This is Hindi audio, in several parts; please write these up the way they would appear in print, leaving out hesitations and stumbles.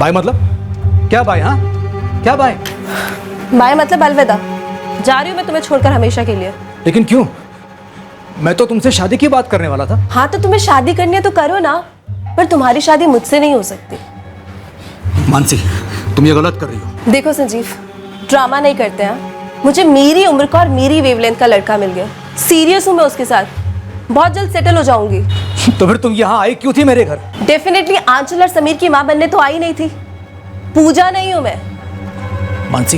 बाय मतलब क्या बाय? हाँ क्या बाय? बाय मतलब अलविदा, जा रही हूँ मैं तुम्हें छोड़कर हमेशा के लिए। लेकिन क्यों? मैं तो तुमसे शादी की बात करने वाला था। हाँ तो तुम्हें शादी करनी है तो करो ना, पर तुम्हारी शादी मुझसे नहीं हो सकती। मानसी, तुम ये गलत कर रही हो। देखो संजीव, ड्रामा नहीं करते हैं। मुझे मेरी उम्र का और मेरी वेवलेंथ का लड़का मिल गया। सीरियस हूँ मैं उसके साथ, बहुत जल्द सेटल हो जाऊंगी। तो फिर तुम यहाँ आई क्यों थी मेरे घर? डेफिनेटली आंचल और समीर की माँ बनने तो आई नहीं थी, पूजा नहीं हूँ मैं। मानसी,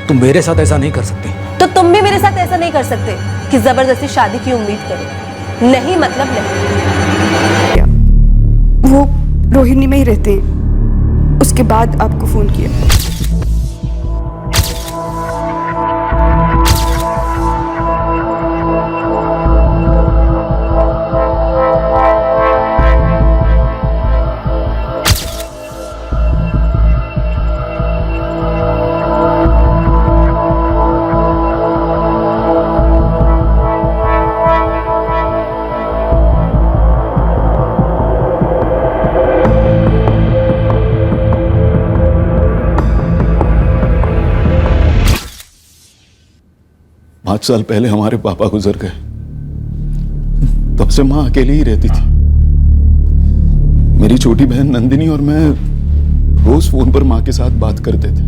तुम मेरे साथ ऐसा नहीं कर सकती। तो तुम भी मेरे साथ ऐसा नहीं कर सकते कि जबरदस्ती शादी की उम्मीद करो। नहीं मतलब नहीं। वो रोहिणी में ही रहते हैं, उसके बाद आपको फोन किया। पाँच साल पहले हमारे पापा गुजर गए, तब से माँ अकेली ही रहती थी। मेरी छोटी बहन नंदिनी और मैं रोज फोन पर माँ के साथ बात करते थे,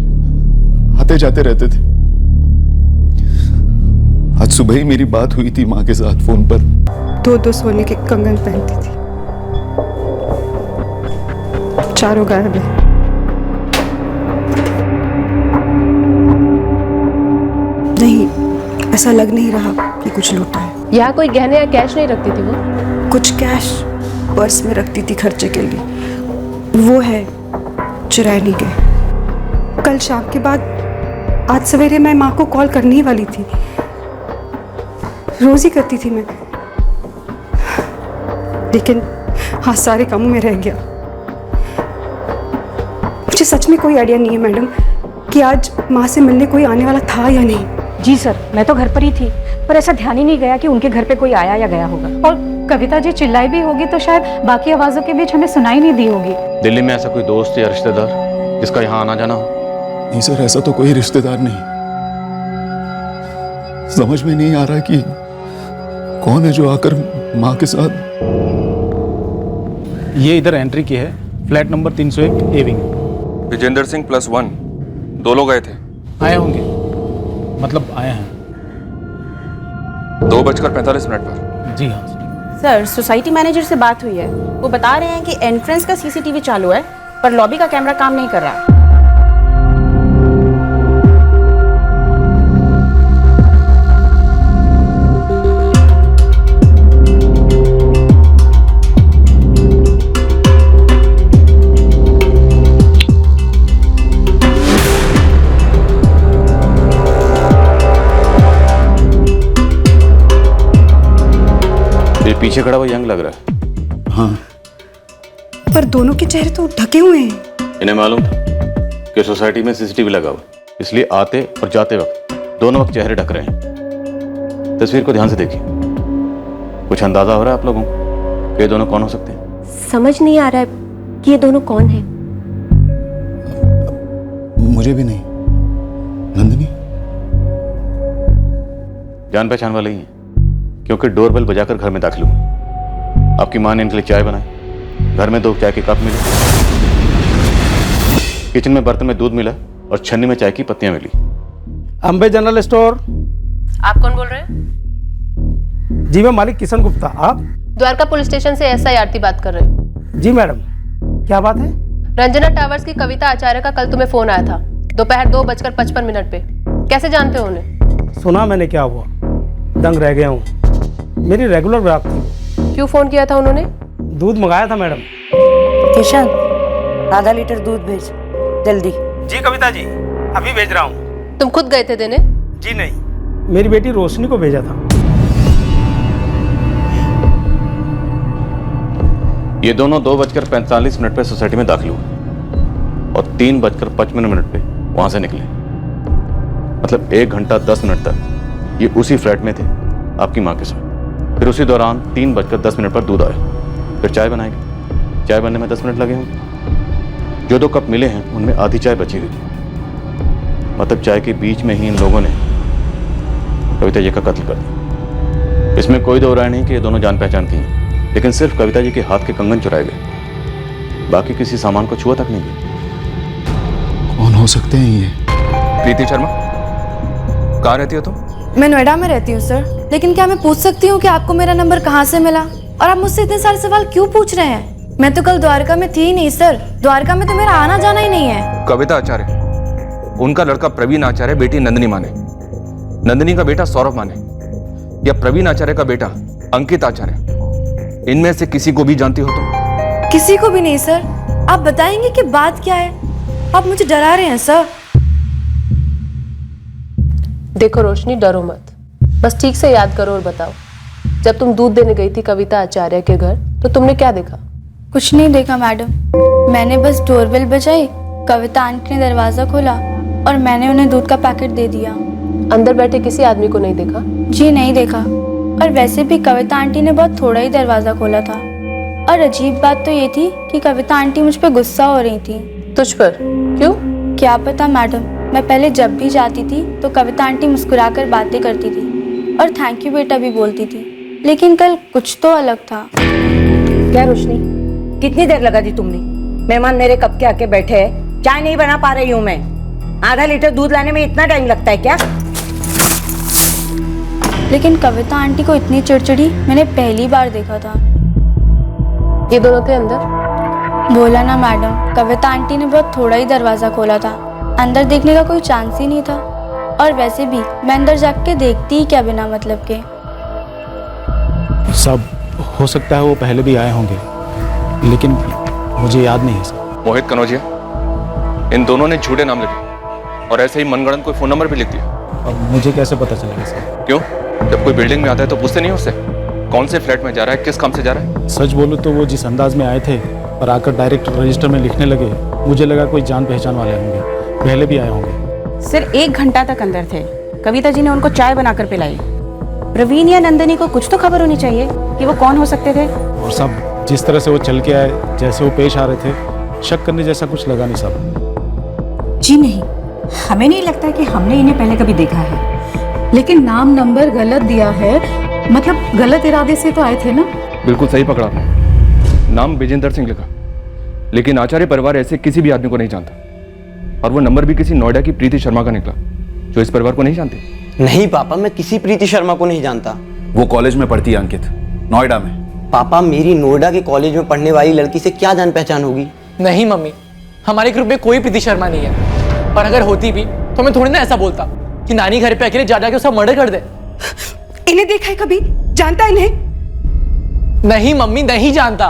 आते जाते रहते थे। आज सुबह ही मेरी बात हुई थी माँ के साथ फोन पर। दो सोने के कंगन पहनती थी, चारों गायब है। नहीं, ऐसा लग नहीं रहा कि कुछ लूटा है। यहाँ कोई गहने या कैश नहीं रखती थी वो? कुछ कैश पर्स में रखती थी खर्चे के लिए, वो है चुराए नहीं गए। कल शाम के बाद आज सवेरे मैं माँ को कॉल करने ही वाली थी, रोज ही करती थी मैं, लेकिन हाँ सारे कामों में रह गया। मुझे सच में कोई आइडिया नहीं है मैडम कि आज माँ से मिलने कोई आने वाला था या नहीं। जी सर, मैं तो घर पर ही थी, पर ऐसा ध्यान ही नहीं गया कि उनके घर पे कोई आया या गया होगा। और कविता जी चिल्लाई भी होगी तो शायद बाकी आवाजों के बीच हमें सुनाई नहीं दी होगी। दिल्ली में ऐसा कोई दोस्त या रिश्तेदार जिसका यहाँ आना जाना हो? नहीं सर, ऐसा तो कोई रिश्तेदार नहीं। समझ में नहीं आ रहा कि कौन है जो आकर माँ के साथ। ये इधर एंट्री की है, flat number 301 A wing. Vijendra Singh +1, 2 लोग आए थे। आए होंगे, मतलब आए हैं। 2:45 पर। जी हाँ। सर, सोसाइटी मैनेजर से बात हुई है, वो बता रहे हैं कि एंट्रेंस का सीसीटीवी चालू है पर लॉबी का कैमरा काम नहीं कर रहा। पीछे खड़ा हुआ यंग लग रहा है। हाँ, पर दोनों के चेहरे तो ढके हुए हैं। इन्हें मालूम था कि सोसाइटी में सीसीटीवी लगा हुआ, इसलिए आते और जाते वक्त दोनों वक्त चेहरे ढक रहे हैं। तस्वीर को ध्यान से देखिए, कुछ अंदाजा हो रहा है आप लोगों को ये दोनों कौन हो सकते हैं? समझ नहीं आ रहा है कि ये दोनों कौन हैं। मुझे भी नहीं। नंदिनी जान पहचान वाले ही हैं, क्योंकि डोरबेल बजाकर घर में दाखिल हुए। आपकी माँ ने इनके लिए चाय बनाई, घर में 2 चाय के कप मिले, किचन में बर्तन में दूध मिला और छन्नी में चाय की पत्तियां मिली। Ambe general store. आप कौन बोल रहे हैं? जी मैं मालिक किशन गुप्ता। आप? द्वारका पुलिस स्टेशन से SI आरती बात कर रहे हो। जी मैडम, क्या बात है? रंजना टावर्स की कविता आचार्य का कल तुम्हें फोन आया था, दोपहर 2:55 पे। कैसे जानते हो उन्हें? सुना मैंने, क्या हुआ? दंग रह गया हूँ, मेरी रेगुलर ग्राहक थी। क्यों फोन किया था उन्होंने? दूध मंगाया था मैडम। किशन, आधा लीटर दूध भेज जल्दी। जी कविता जी, अभी भेज रहा हूँ। तुम खुद गए थे देने? जी नहीं, मेरी बेटी रोशनी को भेजा था। ये दोनों 2:45 पे सोसाइटी में दाखिल हुए और 3:55 पे वहां से निकले। मतलब 1 घंटा 10 मिनट तक ये उसी फ्लैट में थे आपकी माँ के साथ। फिर उसी दौरान 3:10 पर दूध आया, फिर चाय बनाएगी, चाय बनने में 10 मिनट लगे होंगे। जो 2 कप मिले हैं उनमें आधी चाय बची हुई थी। मतलब चाय के बीच में ही इन लोगों ने कविता जी का कत्ल कर दिया। इसमें कोई दो राय नहीं कि ये दोनों जान पहचान की हैं, लेकिन सिर्फ कविता जी के हाथ के कंगन चुराए गए, बाकी किसी सामान को छुआ तक नहीं गए। कौन हो सकते हैं ये? प्रीति शर्मा, कहाँ रहती हो तुम? मैं नोएडा में रहती हूँ सर, लेकिन क्या मैं पूछ सकती हूँ कि आपको मेरा नंबर कहाँ से मिला और आप मुझसे इतने सारे सवाल क्यों पूछ रहे हैं? मैं तो कल द्वारका में थी ही नहीं सर, द्वारका में तो मेरा आना जाना ही नहीं है। कविता आचार्य, उनका लड़का प्रवीण आचार्य, बेटी नंदिनी माने, नंदिनी का बेटा सौरभ माने, या प्रवीण आचार्य का बेटा अंकित आचार्य, इनमें से किसी को भी जानती हो तुम? किसी को भी नहीं सर। आप बताएंगे कि बात क्या है? आप मुझे डरा रहे हैं सर। देखो रोशनी, डरो मत, बस ठीक से याद करो और बताओ, जब तुम दूध देने गई थी कविता आचार्य के घर तो तुमने क्या देखा? कुछ नहीं देखा मैडम, मैंने बस डोरबेल बजाई, कविता आंटी ने दरवाजा खोला और मैंने उन्हें दूध का पैकेट दे दिया। अंदर बैठे किसी आदमी को नहीं देखा? जी नहीं देखा, और वैसे भी कविता आंटी ने बहुत थोड़ा ही दरवाजा खोला था। और अजीब बात तो ये थी कि कविता आंटी मुझ पर गुस्सा हो रही थी। तुझ पर? क्यों? क्या पता मैडम, मैं पहले जब भी जाती थी तो कविता आंटी मुस्कुराकर बातें करती थी और थैंक यू बेटा भी बोलती थी, लेकिन कल कुछ तो अलग था। क्या रोशनी, कितनी देर लगा दी तुमने? मेहमान मेरे कब के आके बैठे हैं, चाय नहीं बना पा रही हूँ मैं। आधा लीटर दूध लाने में इतना टाइम लगता है क्या? लेकिन कविता आंटी को इतनी चिड़चिड़ी मैंने पहली बार देखा था। ये दोनों थे अंदर? बोला ना मैडम, कविता आंटी ने बहुत थोड़ा ही दरवाजा खोला था, अंदर देखने का कोई चांस ही नहीं था। और वैसे भी मैं अंदर जाके देखती ही क्या बिना मतलब के। सब हो सकता है वो पहले भी आए होंगे, लेकिन मुझे याद नहीं है सर। मोहित कनौजिया, इन दोनों ने झूठे नाम लिखे और ऐसे ही मनगढ़ंत कोई फोन नंबर भी लिख दिया। अब मुझे कैसे पता चलेगा सर? क्यों? जब कोई बिल्डिंग में आता है तो पूछते नहीं उससे कौन से फ्लैट में जा रहा है, किस काम से जा रहा है? सच बोलूं तो वो जिस अंदाज में आए थे और आकर डायरेक्ट रजिस्टर में लिखने लगे, मुझे लगा कोई जान पहचान वाले होंगे, पहले भी आए होंगे। सिर्फ 1 घंटा तक अंदर थे, कविता जी ने उनको चाय बनाकर पिलाई। प्रवीण या नंदिनी को कुछ तो खबर होनी चाहिए कि वो कौन हो सकते थे। और सब जिस तरह से वो चल के आए, जैसे वो पेश आ रहे थे, शक करने जैसा कुछ लगा नहीं सब। जी नहीं, हमें नहीं लगता कि हमने इन्हें पहले कभी देखा है, लेकिन नाम नंबर गलत दिया है, मतलब गलत इरादे से तो आए थे ना? बिल्कुल सही पकड़ा आपने, नाम विजेंद्र सिंह लिखा, लेकिन आचार्य परिवार ऐसे किसी भी आदमी को नहीं जानता। और वो नंबर भी किसी नोएडा की प्रीति शर्मा का निकला, जो इस परिवार को नहीं जानते। नहीं पापा, मैं किसी प्रीति शर्मा को नहीं जानता। वो कॉलेज में पढ़ती है अंकित, नोएडा में। पापा, मेरी नोएडा के कॉलेज में पढ़ने वाली लड़की से क्या जान पहचान होगी? नहीं मम्मी, हमारे ग्रुप में कोई प्रीति शर्मा नहीं है, पर अगर होती भी तो मैं थोड़ी ना ऐसा बोलता कि नानी घर पे अकेले जा के उसका मर्डर कर दे। इन्हें देखा है कभी? जानता है इन्हें? नहीं मम्मी, नहीं जानता।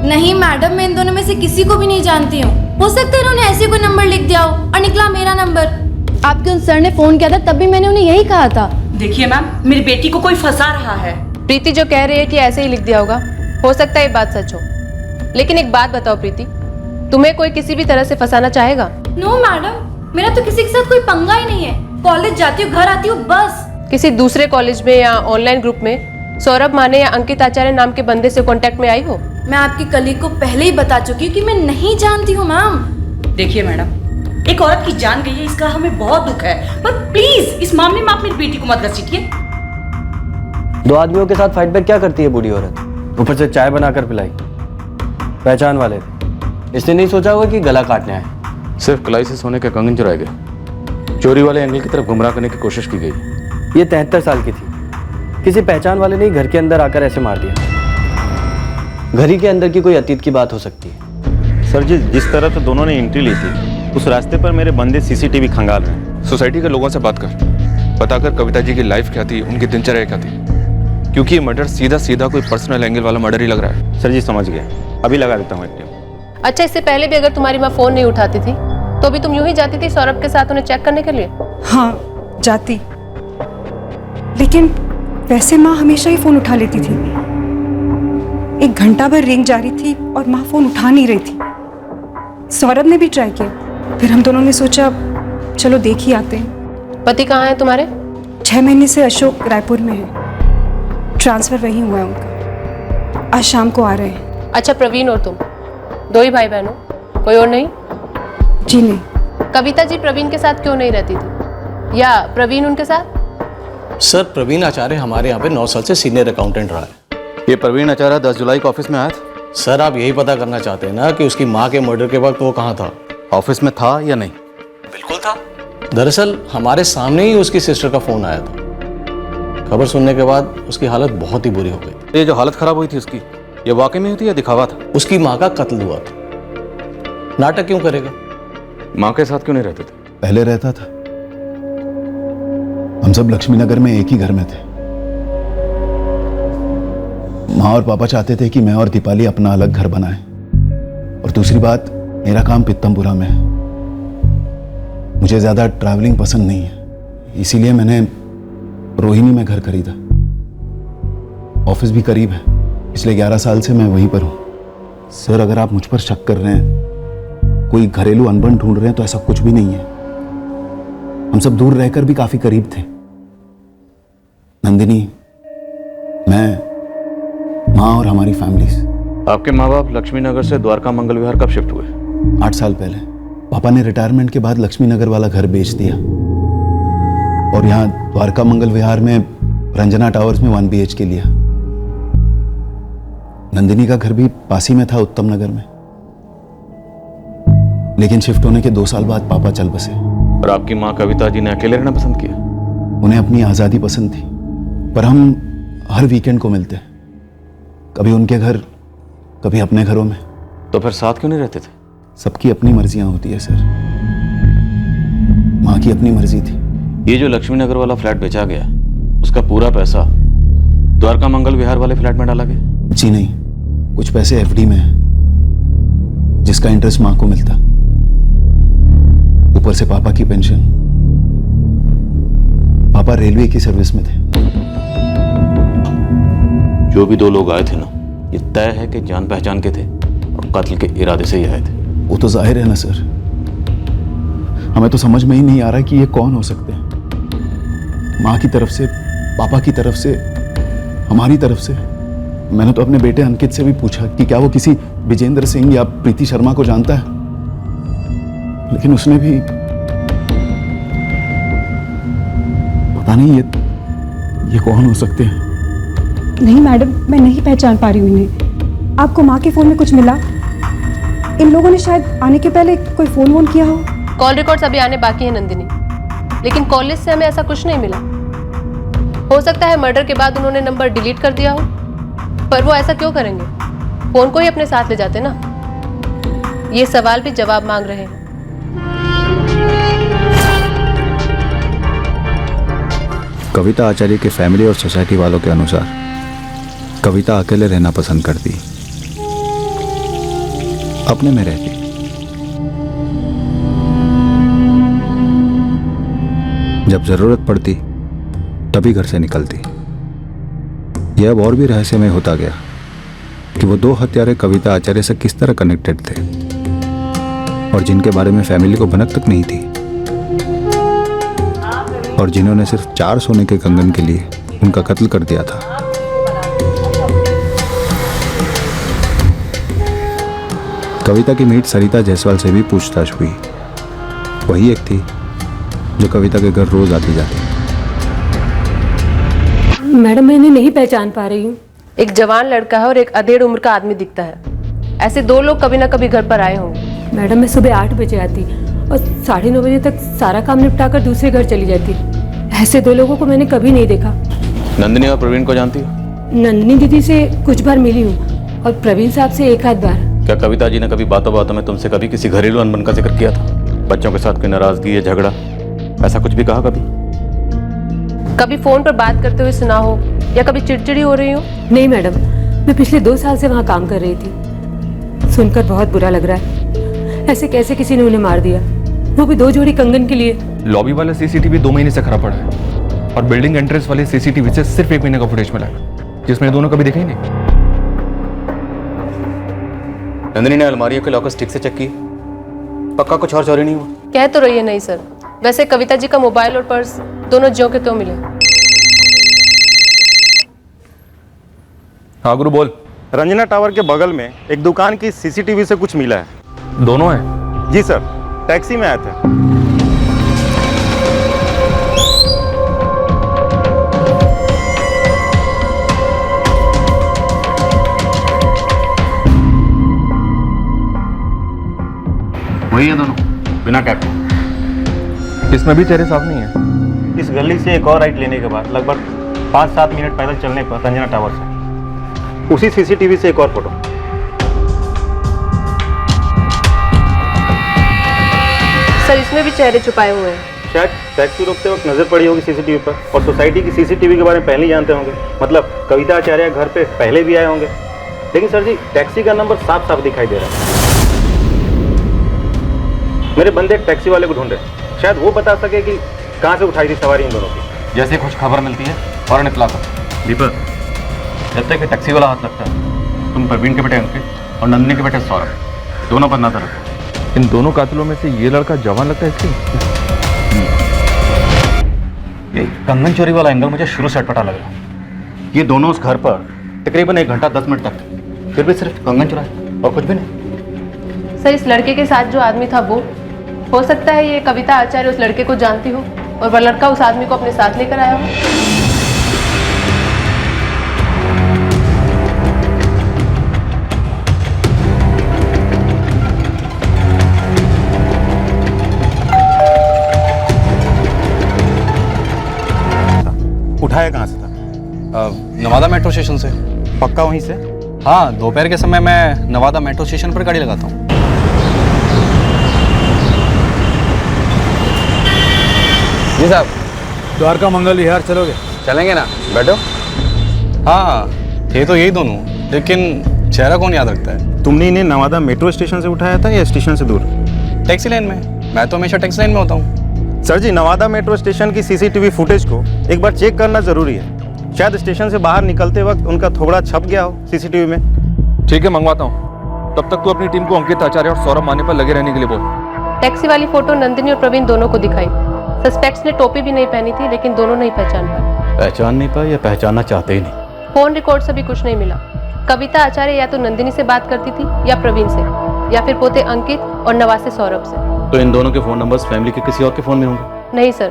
नहीं मैडम, मैं इन दोनों में से किसी को भी नहीं जानती हूँ। हो सकता है इन्होंने ऐसे कोई नंबर लिख दिया हो और निकला मेरा नंबर। आपके उन सर ने फोन किया था, तब भी मैंने उन्हें यही कहा था। देखिए मैम, मेरी बेटी को कोई फंसा रहा है। प्रीति जो कह रही है कि ऐसे ही लिख दिया होगा, हो सकता है ये बात सच हो, लेकिन एक बात बताओ प्रीति, तुम्हें कोई किसी भी तरह से फंसाना चाहेगा? नो मैडम, मेरा तो किसी के साथ कोई पंगा ही नहीं है। कॉलेज जाती हूँ, घर आती हूँ, बस। किसी दूसरे कॉलेज में या ऑनलाइन ग्रुप में सौरभ माने या अंकित आचार्य नाम के बंदे से कांटेक्ट में आई हो? मैं आपकी कलीग को पहले ही बता चुकी हूँ कि मैं नहीं जानती हूँ मैम। देखिए मैडम, एक औरत की जान गई है, इसका हमें बहुत दुख है, पर प्लीज इस मामले में आप मेरी बेटी को मत घसीटिए। 2 आदमियों के साथ फाइट बैक क्या करती है बूढ़ी औरत? ऊपर से चाय बनाकर पिलाई। पहचान वाले थे, इसने नहीं सोचा होगा कि गला काटने आए। सिर्फ कलाई से सोने के कंगन चुराए गए, चोरी वाले एंगल की तरफ गुमराह करने की कोशिश की गई। ये 73 साल की थी, किसी पहचान वाले ने घर के अंदर आकर ऐसे मार दिया। घर ही के अंदर की कोई अतीत की बात हो सकती है। सर जी, जिस तरह से दोनों ने एंट्री ली थी, उस रास्ते पर मेरे बंदे सीसीटीवी खंगाल रहे हैं। सोसाइटी के लोगों से बात कर, पता कर कविता जी की लाइफ क्या थी, उनकी दिनचर्या क्या थी, क्योंकि ये मर्डर सीधा सीधा कोई पर्सनल एंगल वाला मर्डर ही लग रहा है। सर जी समझ गए, अभी लगा देता हूँ एक टीम। अच्छा, इससे पहले भी अगर तुम्हारी माँ फोन नहीं उठाती थी तो भी तुम यूं ही जाती थी सौरभ के साथ उन्हें चेक करने के लिए? हाँ जाती, लेकिन वैसे माँ हमेशा ही फोन उठा लेती थी। 1 घंटा भर रिंग जारी थी और माँ फोन उठा नहीं रही थी। सौरभ ने भी ट्राई किया, फिर हम दोनों ने सोचा चलो देख ही आते हैं। पति कहाँ है तुम्हारे? 6 महीने से अशोक रायपुर में है, ट्रांसफर वहीं हुआ है उनका। आज शाम को आ रहे हैं। अच्छा, प्रवीण और तुम 2 ही भाई बहन हो? कोई और नहीं? जी नहीं। कविता जी प्रवीण के साथ क्यों नहीं रहती थी, या प्रवीण उनके साथ? सर प्रवीण आचार्य हमारे यहाँ पे 9 साल से सीनियर अकाउंटेंट रहा है। ये प्रवीण आचार्य 10 जुलाई को ऑफिस में आया था। सर आप यही पता करना चाहते हैं ना कि उसकी माँ के मर्डर के वक्त वो कहाँ था? ऑफिस में था या नहीं? बिल्कुल था। दरअसल हमारे सामने ही उसकी सिस्टर का फोन आया था। खबर सुनने के बाद उसकी हालत बहुत ही बुरी हो गई। ये जो हालत खराब हुई थी उसकी, ये वाकई में हुई थी या दिखावा था? उसकी माँ का कत्ल हुआ था। नाटक क्यों करेगा? माँ के साथ क्यों नहीं रहते थे? पहले रहता था। हम सब लक्ष्मी नगर में एक ही घर में थे। माँ और पापा चाहते थे कि मैं और दीपाली अपना अलग घर बनाएं। और दूसरी बात, मेरा काम पित्तमपुरा में है। मुझे ज्यादा ट्रैवलिंग पसंद नहीं है, इसीलिए मैंने रोहिणी में घर खरीदा। ऑफिस भी करीब है, पिछले 11 साल से मैं वहीं पर हूं। सर अगर आप मुझ पर शक कर रहे हैं, कोई घरेलू अनबन ढूंढ रहे हैं, तो ऐसा कुछ भी नहीं है। हम सब दूर रहकर भी काफी करीब थे। नंदिनी, मैं, माँ और हमारी फैमिलीज। आपके माँ बाप लक्ष्मी नगर से द्वारका मंगल विहार कब शिफ्ट हुए? 8 साल पहले। पापा ने रिटायरमेंट के बाद लक्ष्मी नगर वाला घर बेच दिया और यहाँ द्वारका मंगल विहार में रंजना टावर्स में 1 BHK लिया। नंदिनी का घर भी पास ही में था, उत्तम नगर में। लेकिन शिफ्ट होने के 2 साल बाद पापा चल बसे। और आपकी माँ कविता जी ने अकेले रहना पसंद किया? उन्हें अपनी आज़ादी पसंद थी, पर हम हर वीकेंड को मिलते, कभी उनके घर, कभी अपने घरों में। तो फिर साथ क्यों नहीं रहते थे? सबकी अपनी मर्जियां होती है सर। माँ की अपनी मर्जी थी। ये जो लक्ष्मी नगर वाला फ्लैट बेचा गया, उसका पूरा पैसा द्वारका मंगल विहार वाले फ्लैट में डाला गया? जी नहीं, कुछ पैसे FD में है, जिसका इंटरेस्ट माँ को मिलता, ऊपर से पापा की पेंशन। पापा रेलवे की सर्विस में थे। जो भी 2 लोग आए थे ना, ये तय है कि जान पहचान के थे और कत्ल के इरादे से ही आए थे। वो तो जाहिर है ना सर, हमें तो समझ में ही नहीं आ रहा कि ये कौन हो सकते हैं। माँ की तरफ से, पापा की तरफ से, हमारी तरफ से। मैंने तो अपने बेटे अंकित से भी पूछा कि क्या वो किसी विजेंद्र सिंह या प्रीति शर्मा को जानता है, लेकिन उसने भी, पता नहीं ये कौन हो सकते हैं। नहीं मैडम, मैं नहीं पहचान पा रही हूँ इन्हें। आपको माँ के फोन में कुछ मिला? इन लोगों ने शायद आने के पहले कोई फोन वोन किया हो। कॉल रिकॉर्ड्स अभी आने बाकी है नंदिनी, लेकिन कॉल लिस्ट से हमें ऐसा कुछ नहीं मिला। हो सकता है मर्डर के बाद उन्होंने नंबर डिलीट कर दिया हो, पर वो ऐसा क्यों करेंगे? फोन को ही अपने साथ ले जाते ना। ये सवाल भी जवाब मांग रहे हैं। कविता आचार्य के फैमिली और सोसाइटी वालों के अनुसार कविता अकेले रहना पसंद करती, अपने में रहती। जब जरूरत पड़ती तभी घर से निकलती। यह अब और भी रहस्यमय होता गया कि वो 2 हत्यारे कविता आचार्य से किस तरह कनेक्टेड थे और जिनके बारे में फैमिली को भनक तक नहीं थी, और जिन्होंने सिर्फ 4 सोने के कंगन के लिए उनका कत्ल कर दिया था। कविता की मीट सरिता जायसवाल से भी पूछताछ हुई। वही एक थी जो कविता के घर रोज आती जाती। मैडम मैं इन्हें नहीं पहचान पा रही हूँ। एक जवान लड़का है और एक अधेड़ उम्र का आदमी दिखता है। ऐसे 2 लोग कभी ना कभी घर पर आए होंगे। मैडम मैं सुबह 8 बजे आती और 9:30 बजे तक सारा काम निपटा कर दूसरे घर चली जाती। ऐसे 2 लोगों को मैंने कभी नहीं देखा। नंदिनी और प्रवीण को जानती हो? नंदिनी दीदी से कुछ बार मिली हूँ और प्रवीण साहब से 1 आध बार। क्या कविता जी ने कभी बातों बातों में तुमसे कभी किसी घरेलू अनबन का जिक्र किया था? बच्चों के साथ कोई नाराजगी या झगड़ा, ऐसा कुछ भी कहा कभी? कभी फोन पर बात करते हुए सुना हो या कभी चिड़चिड़ी हो रही हो? नहीं मैडम, मैं पिछले 2 साल से वहाँ काम कर रही थी। सुनकर बहुत बुरा लग रहा है। ऐसे कैसे किसी ने उन्हें मार दिया, वो भी 2 जोड़ी कंगन के लिए। लॉबी वाला CCTV 2 महीने से खराब पड़ा है और बिल्डिंग एंट्रेंस वाले CCTV से सिर्फ 1 महीने का फुटेज मिला है, जिसमें दोनों कभी देखे ही नहीं। नंदिनी ने अलमारियों के लॉकर्स ठीक से चेक किए? पक्का कुछ और चोरी नहीं हुआ? कह तो रही है नहीं सर। वैसे कविता जी का मोबाइल और पर्स दोनों ज्यों के त्यों मिले। हाँ गुरु बोल। रंजना टावर के बगल में एक दुकान की CCTV से कुछ मिला है। दोनों हैं? जी सर, टैक्सी में आए थे। वही है दोनों, बिना कैप के। इसमें भी चेहरे साफ नहीं है। इस गली से एक और राइट लेने के बाद लगभग 5-7 मिनट पैदल चलने पर संजना टावर से उसी सीसीटीवी से एक और फोटो। सर इसमें भी चेहरे छुपाए हुए हैं। शायद टैक्सी रोकते वक्त नजर पड़ी होगी सीसीटीवी पर, और सोसाइटी की सीसीटीवी के बारे में पहले ही जानते होंगे। मतलब कविता आचार्य घर पे पहले भी आए होंगे। लेकिन सर जी, टैक्सी का नंबर साफ साफ दिखाई दे रहा है। मेरे बंदे टैक्सी वाले को ढूंढ रहे, शायद वो बता सके कि कहाँ से उठाई थी सवारी इन दोनों की। जैसे कुछ खबर मिलती है फौरन इत्तला कर। दीपक, जब तक कि टैक्सी वाला हाथ लगता है, तुम प्रवीण के बेटे अंकित और नंदिनी के बेटे सौरभ, दोनों पर नजर रखो। इन दोनों कातिलों में से ये लड़का जवान लगता है इसकी। ये कंगन चोरी वाला एंगल मुझे शुरू से अटपटा लग रहा। ये दोनों उस घर पर तकरीबन 1 घंटा 10 मिनट तक थे, फिर भी सिर्फ कंगन चुराए और कुछ भी नहीं। सर इस लड़के के साथ जो आदमी था वो, हो सकता है ये कविता आचार्य उस लड़के को जानती हो और वह लड़का उस आदमी को अपने साथ लेकर आया हो। उठाया कहाँ से था? नवादा मेट्रो स्टेशन से। पक्का वहीं से? हाँ, दोपहर के समय मैं नवादा मेट्रो स्टेशन पर गाड़ी लगाता हूँ। जी साहब। द्वारका मंगल विहार चलोगे? चलेंगे ना, बैठो। हाँ, थे तो यही दोनों, लेकिन चेहरा कौन याद रखता है? तुमने इन्हें नवादा मेट्रो स्टेशन से उठाया था या स्टेशन से दूर? टैक्सी लाइन में। मैं तो हमेशा टैक्सी लाइन में होता हूँ। सर जी, नवादा मेट्रो स्टेशन की सीसीटीवी फुटेज को एक बार चेक करना जरूरी है। शायद स्टेशन से बाहर निकलते वक्त उनका थोड़ा छप गया हो सीसीटीवी में। ठीक है, मंगवाता हूँ। तब तक तू अपनी टीम को अंकित आचार्य और सौरभ माने पर लगे रहने के लिए बोल। टैक्सी वाली फोटो नंदिनी और प्रवीण दोनों को दिखाई। सस्पेक्ट्स ने टोपी भी नहीं पहनी थी, लेकिन दोनों नहीं पहचान पाए। पहचान नहीं पाए या पहचानना चाहते ही नहीं? फोन रिकॉर्ड से भी कुछ नहीं मिला। कविता आचार्य या तो नंदिनी से बात करती थी या प्रवीण से, या फिर पोते अंकित और नवासे सौरभ से। तो इन दोनों के फोन नंबर्स फैमिली के किसी और के फोन में होंगे? नहीं सर,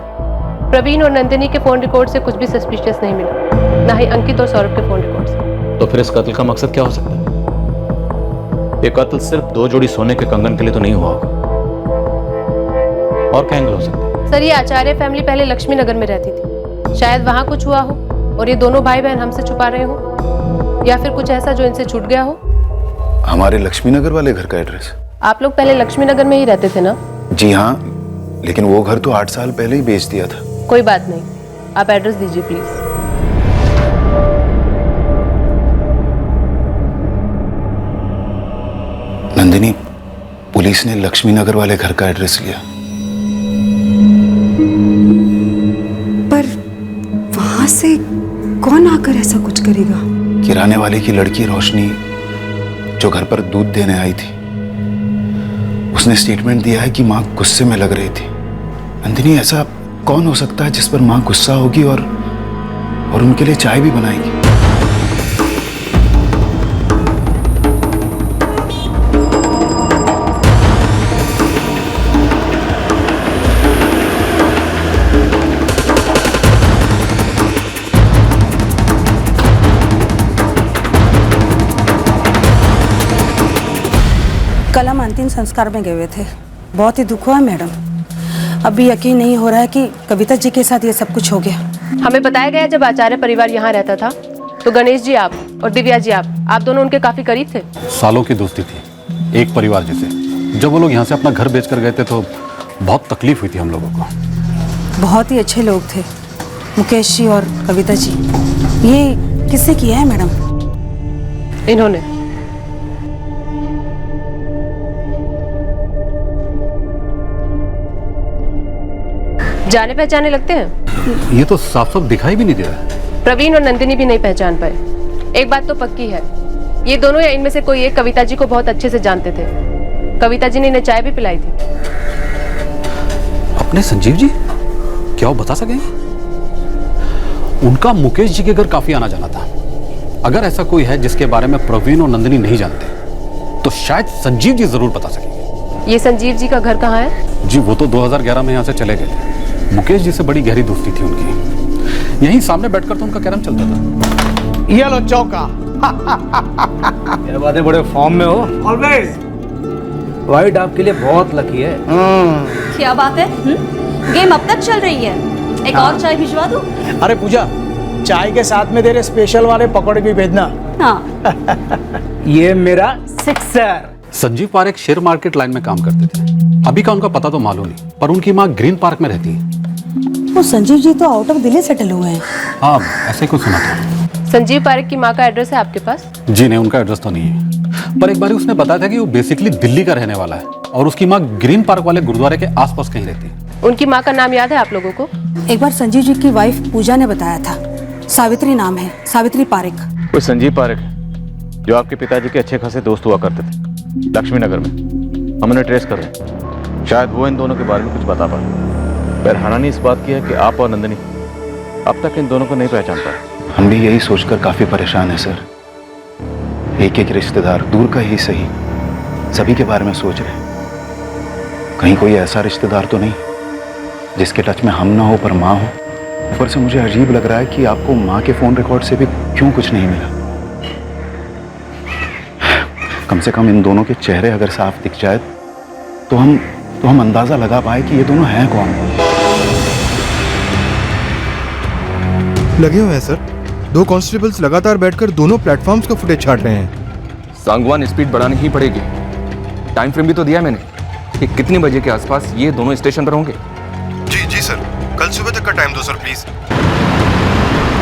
प्रवीण और नंदिनी के फोन रिकॉर्ड से कुछ भी सस्पिशियस नहीं मिला, ना ही अंकित और सौरभ के फोन रिकॉर्ड से। तो फिर इस कत्ल का मकसद क्या हो सकता है? ये कत्ल सिर्फ 2 जोड़ी सोने के कंगन के लिए तो नहीं हुआ होगा, और क्या एंगल हो सकता है? सर ये आचार्य फैमिली पहले लक्ष्मी नगर में रहती थी, शायद वहाँ कुछ हुआ हो और ये दोनों भाई बहन हमसे छुपा रहे हो, या फिर कुछ ऐसा जो इनसे छूट गया हो। हमारे लक्ष्मी नगर वाले घर का एड्रेस? आप लोग पहले लक्ष्मी नगर में ही रहते थे ना? जी हाँ, लेकिन वो घर तो 8 साल पहले ही बेच दिया था। कोई बात नहीं, आप एड्रेस दीजिए प्लीज। नंदिनी, पुलिस ने लक्ष्मी नगर वाले घर का एड्रेस लिया। पर वहां से कौन आकर ऐसा कुछ करेगा? किराने वाले की लड़की रोशनी, जो घर पर दूध देने आई थी, उसने स्टेटमेंट दिया है कि माँ गुस्से में लग रही थी। नंदिनी, ऐसा कौन हो सकता है जिस पर माँ गुस्सा होगी और उनके लिए चाय भी बनाएगी? कल हम अंतिम संस्कार में गए हुए थे। बहुत ही दुख हुआ मैडम। अभी यकीन नहीं हो रहा है कि कविता जी के साथ ये सब कुछ हो गया। हमें बताया गया जब आचार्य परिवार यहाँ रहता था तो गणेश जी आप और दिव्या जी आप दोनों उनके काफी करीब थे। सालों की दोस्ती थी, एक परिवार जैसे। जब वो लोग यहाँ से अपना घर बेच कर गए थे तो बहुत तकलीफ हुई थी हम लोगों को। बहुत ही अच्छे लोग थे मुकेश जी और कविता जी। ये किससे किया है मैडम? इन्होंने। जाने पहचाने लगते हैं। ये तो साफ साफ दिखाई भी नहीं दे रहा। प्रवीण और नंदिनी भी नहीं पहचान पाए। एक बात तो पक्की है, ये दोनों या इनमें से कोई एक कविता जी को बहुत अच्छे से जानते थे। कविता जी ने इन्हें चाय भी पिलाई थी। अपने संजीव जी? क्या वो बता सके? उनका मुकेश जी के घर काफी आना जाना था। अगर ऐसा कोई है जिसके बारे में प्रवीण और नंदिनी नहीं जानते तो शायद संजीव जी जरूर बता सकेंगे। ये संजीव जी का घर कहाँ है? जी वो तो 2011 में यहाँ से चले गए थे। मुकेश जी से बड़ी गहरी दोस्ती थी उनकी, यहीं सामने बैठकर तो उनका कैरम चलता था। ये लो चौका। ये बातें बड़े फॉर्म में हो। ऑलवेज। वाइट आपके लिए बहुत लकी है। क्या बात है? गेम अब तक चल रही है। एक और चाय भिजवा दूं? अरे पूजा, चाय के साथ में तेरे स्पेशल वाले पकौड़े भी भेजना। हाँ। ये मेरा sixer. Sanjeev Parekh share market line में काम करते थे। अभी का उनका पता तो मालूम नहीं, पर उनकी माँ ग्रीन पार्क में रहती है। वो संजीव जी तो आउट ऑफ दिल्ली सेटल हुए हैं। हाँ ऐसे कुछ सुना था। संजीव पारेख की माँ का एड्रेस है आपके पास? जी नहीं, उनका एड्रेस तो नहीं है, पर एक बार उसने बताया था कि वो बेसिकली दिल्ली का रहने वाला है और उसकी माँ ग्रीन पार्क वाले गुरुद्वारे के आसपास कहीं रहती है। उनकी माँ का नाम याद है आप लोगों को? एक बार संजीव जी की वाइफ पूजा ने बताया था, सावित्री नाम है, सावित्री पारेख। कोई संजीव पारेख जो आपके पिताजी के अच्छे खासे दोस्त हुआ करते थे लक्ष्मी नगर में, हम उन्हें ट्रेस कर रहे हैं। शायद वो इन दोनों के बारे में कुछ बता पाए। पर हैरानी इस बात की है कि आप और नंदिनी अब तक इन दोनों को नहीं पहचान पाए। हम भी यही सोचकर काफी परेशान हैं सर। एक एक रिश्तेदार, दूर का ही सही, सभी के बारे में सोच रहे हैं। कहीं कोई ऐसा रिश्तेदार तो नहीं जिसके टच में हम ना हो पर माँ हो। ऊपर से मुझे अजीब लग रहा है कि आपको माँ के फोन रिकॉर्ड से भी क्यों कुछ नहीं मिला। कम से कम इन दोनों के चेहरे अगर साफ दिख जाए तो हम अंदाजा लगा पाए कि ये दोनों हैं कौन। लगे हुए हैं सर। 2 कांस्टेबल्स लगातार बैठकर दोनों प्लेटफॉर्म्स का फुटेज छांट रहे हैं। सांगवान स्पीड बढ़ानी ही पड़ेगी। टाइम फ्रेम भी तो दिया मैंने कि कितने बजे के आसपास ये दोनों स्टेशन पर होंगे। जी सर, कल सुबह तक का टाइम दो सर प्लीज।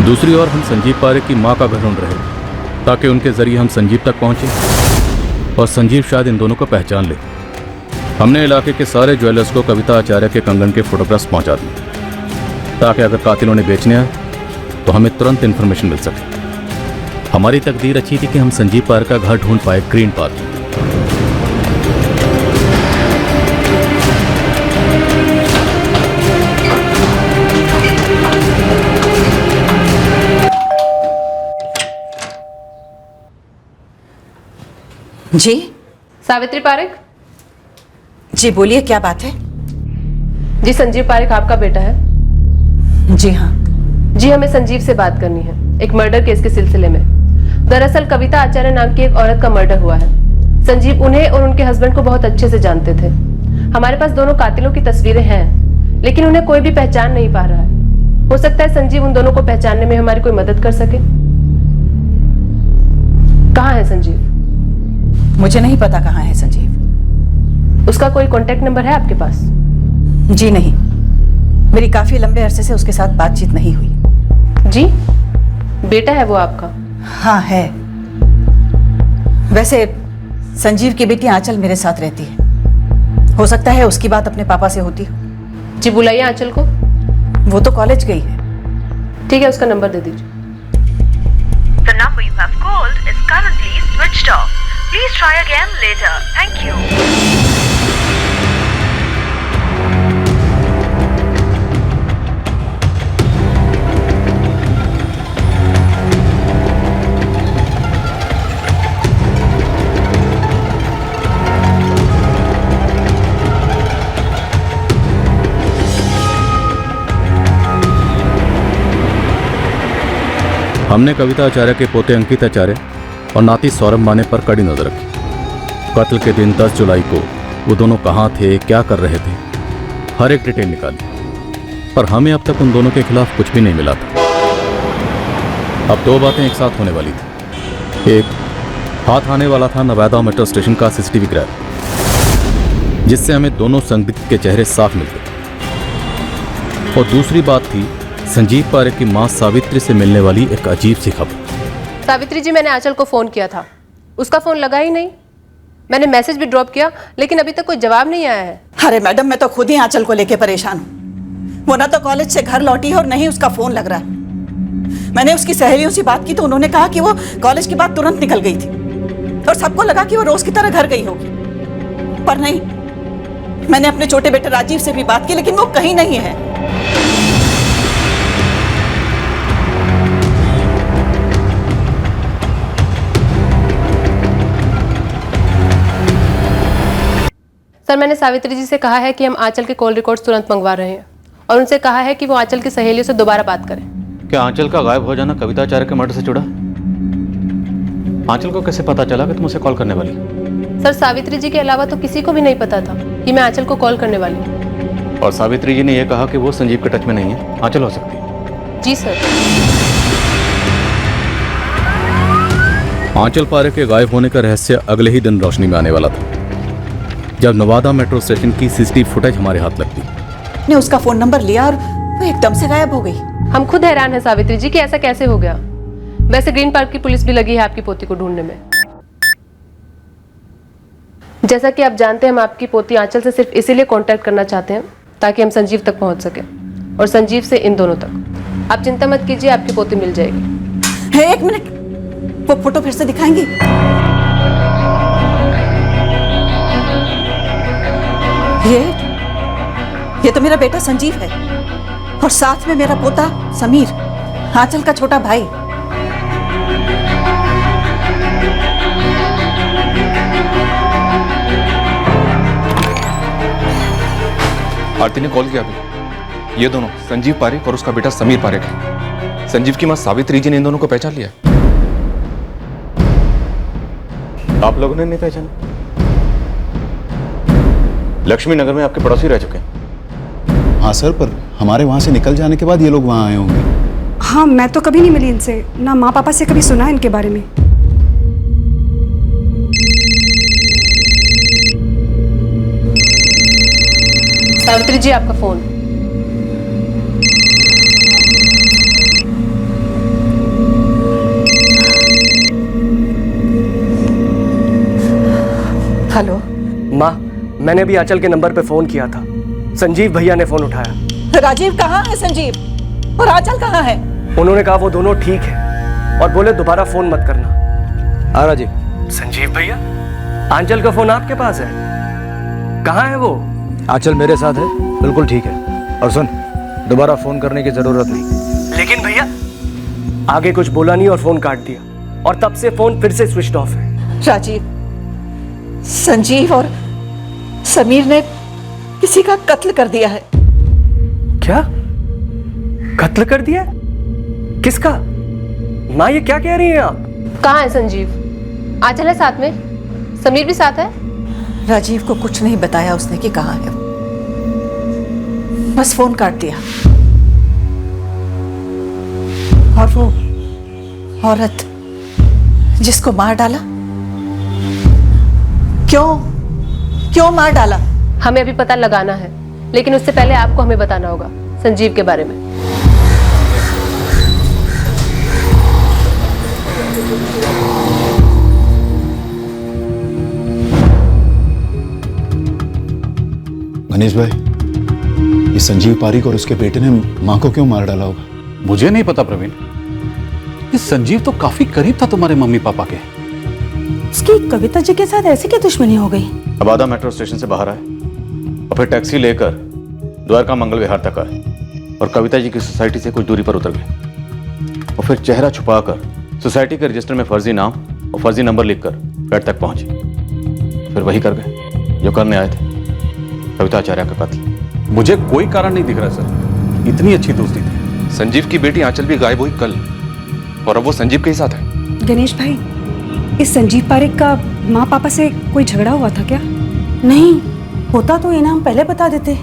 दूसरी ओर हम संजीव पारेख की मां का घर ढूंढ रहे हैं ताकि उनके जरिए हम संजीव तक पहुंचे और संजीव शायद इन दोनों को पहचान ले। हमने इलाके के सारे ज्वेलर्स को कविता आचार्य के कंगन के फोटोग्राफ्स पहुंचा दिए ताकि अगर कातिल उन्हें बेचने आए तो हमें तुरंत इन्फॉर्मेशन मिल सके। हमारी तकदीर अच्छी थी कि हम संजीव पारेख का घर ढूंढ पाए ग्रीन पार्क। जी सावित्री पारेख। जी बोलिए, क्या बात है? जी संजीव पारेख आपका बेटा है? जी हाँ। जी हमें संजीव से बात करनी है एक मर्डर केस के सिलसिले में। दरअसल कविता आचार्य नाम की एक औरत का मर्डर हुआ है। संजीव उन्हें और उनके हस्बैंड को बहुत अच्छे से जानते थे। हमारे पास दोनों कातिलों की तस्वीरें हैं लेकिन उन्हें कोई भी पहचान नहीं पा रहा है। हो सकता है संजीव उन दोनों को पहचानने में हमारी कोई मदद कर सके। कहाँ है संजीव? मुझे नहीं पता कहाँ है संजीव। उसका कोई कांटेक्ट नंबर है आपके पास? जी नहीं, मेरी काफी लंबे अरसे से उसके साथ बातचीत नहीं हुई। जी बेटा है वो आपका? हाँ है। वैसे संजीव की बेटी आंचल मेरे साथ रहती है। हो सकता है उसकी बात अपने पापा से होती हो। जी बुलाइए आंचल को। वो तो कॉलेज गई है। ठीक है, उसका नंबर दे दीजिए। The number you have called is currently switched off. Please try again later. Thank you. हमने कविता आचार्य के पोते अंकित आचार्य और नाती सौरभ माने पर कड़ी नजर रखी। कत्ल के दिन 10 जुलाई को वो दोनों कहाँ थे, क्या कर रहे थे, हर एक डिटेल निकाली, पर हमें अब तक उन दोनों के खिलाफ कुछ भी नहीं मिला था। अब 2 बातें एक साथ होने वाली थी। एक, हाथ आने वाला था नवादा मेट्रो स्टेशन का सीसीटीवी क्रैक, जिससे हमें दोनों संदिग्ध के चेहरे साफ मिलते, और दूसरी बात थी संजीव पारेख की मां सावित्री से मिलने वाली एक अजीब सी खबर। सावित्री जी, मैंने आंचल को फोन किया था, उसका फोन लगा ही नहीं। मैंने मैसेज भी ड्रॉप किया लेकिन अभी तक कोई जवाब नहीं आया है। अरे मैडम, मैं तो खुद ही आंचल को लेके परेशान हूँ। वो ना तो कॉलेज से घर लौटी है और नहीं उसका फोन लग रहा है। मैंने उसकी सहेलियों से बात की तो उन्होंने कहा कि वो कॉलेज के बाद तुरंत निकल गई थी और सबको लगा कि वो रोज की तरह घर गई होगी, पर नहीं। मैंने अपने छोटे बेटे राजीव से भी बात की लेकिन वो कहीं नहीं है। सर, मैंने सावित्री जी से कहा है कि हम आंचल के कॉल रिकॉर्ड्स तुरंत मंगवा रहे हैं और उनसे कहा है कि वो आंचल की सहेलियों से दोबारा बात करें। क्या आंचल का गायब हो जाना कविता आचार्य के मर्डर से जुड़ा? आंचल को कैसे पता चला कि तुम उसे कॉल करने वाली? सर, सावित्री जी के अलावा तो किसी को भी नहीं पता था कि मैं आंचल को कॉल करने वाली हूँ। और सावित्री जी ने यह कहा कि वो संजीव के टच में नहीं है, आंचल हो सकती है। जी सर। आंचल पारे के गायब होने का रहस्य अगले ही दिन रोशनी में आने वाला था, जब नवादा मेट्रो स्टेशन की सीसीटीवी फुटेज हमारे हाथ लगती। ने उसका फोन नंबर लिया और वो एकदम से गायब हो गई। हम खुद हैरान हैं सावित्री जी कि ऐसा कैसे हो गया। वैसे ग्रीन पार्क की पुलिस भी लगी है आपकी पोती को ढूंढने में। जैसा कि आप जानते हैं, हम आपकी पोती आंचल से सिर्फ इसीलिए कांटेक्ट करना चाहते हैं ताकि हम संजीव तक पहुंच सके और संजीव से इन दोनों तक। आप चिंता मत कीजिए, आपकी पोती मिल जाएगी। है, एक मिनट, वो फोटो फिर से दिखाएंगी? ये तो मेरा बेटा संजीव है और साथ में मेरा पोता समीर, आंचल का छोटा भाई। आरती ने कॉल किया अभी। ये दोनों संजीव पारेख और उसका बेटा समीर पारेख है। संजीव की मां सावित्री जी ने इन दोनों को पहचान लिया। आप लोगों ने नहीं पहचाना? लक्ष्मी नगर में आपके पड़ोसी रह चुके हैं। हाँ सर, पर हमारे वहां से निकल जाने के बाद ये लोग वहां आए होंगे। हाँ, मैं तो कभी नहीं मिली इनसे, ना माँ पापा से कभी सुना इनके बारे में। सावित्री जी, आपका फोन। हेलो माँ, मैंने भी आंचल के नंबर पे फोन किया था। संजीव भैया ने फोन उठाया। राजीव कहाँ है संजीव? और आंचल कहाँ है? उन्होंने कहा वो दोनों ठीक है और बोले दोबारा फोन मत करना। हाँ राजीव। संजीव भैया, आंचल का फोन आपके पास है? कहाँ है वो? आंचल मेरे साथ है, बिल्कुल ठीक है। और सुन, दोबारा फोन करने की जरूरत नहीं। लेकिन भैया, आगे कुछ बोला नहीं और फोन काट दिया और तब से फोन फिर से स्विच ऑफ है। राजीव, संजीव और समीर ने किसी का कत्ल कर दिया है। क्या? कत्ल कर दिया? किसका? माँ, ये क्या कह रही हैं आप? कहाँ है संजीव? आंचल है साथ में? समीर भी साथ है? राजीव को कुछ नहीं बताया उसने कि कहाँ है, बस फोन काट दिया। और वो औरत जिसको मार डाला, क्यों मार डाला? हमें अभी पता लगाना है, लेकिन उससे पहले आपको हमें बताना होगा संजीव के बारे में। गणेश भाई, ये संजीव पारीक और उसके बेटे ने मां को क्यों मार डाला होगा? मुझे नहीं पता प्रवीण। ये संजीव तो काफी करीब था तुम्हारे मम्मी पापा के। उसकी कविता जी के साथ ऐसी क्या दुश्मनी हो गई? नवादा मेट्रो स्टेशन से बाहर आए और फिर टैक्सी लेकर द्वारका मंगल विहार तक आए और कविता जी की सोसाइटी से कुछ दूरी पर उतर गए और फिर चेहरा छुपाकर सोसाइटी के रजिस्टर में फर्जी नाम और फर्जी नंबर लिखकर फ्लैट तक पहुंचे। फिर वही कर गए जो करने आए थे, कविता आचार्य का कत्ल। मुझे कोई कारण नहीं दिख रहा सर, इतनी अच्छी दोस्ती थी। संजीव की बेटी आंचल भी गायब हुई कल और अब वो संजीव के ही साथ है। गणेश भाई, इस संजीव पारेख का माँ पापा से कोई झगड़ा हुआ था क्या? नहीं, होता तो ये नाम पहले बता देते।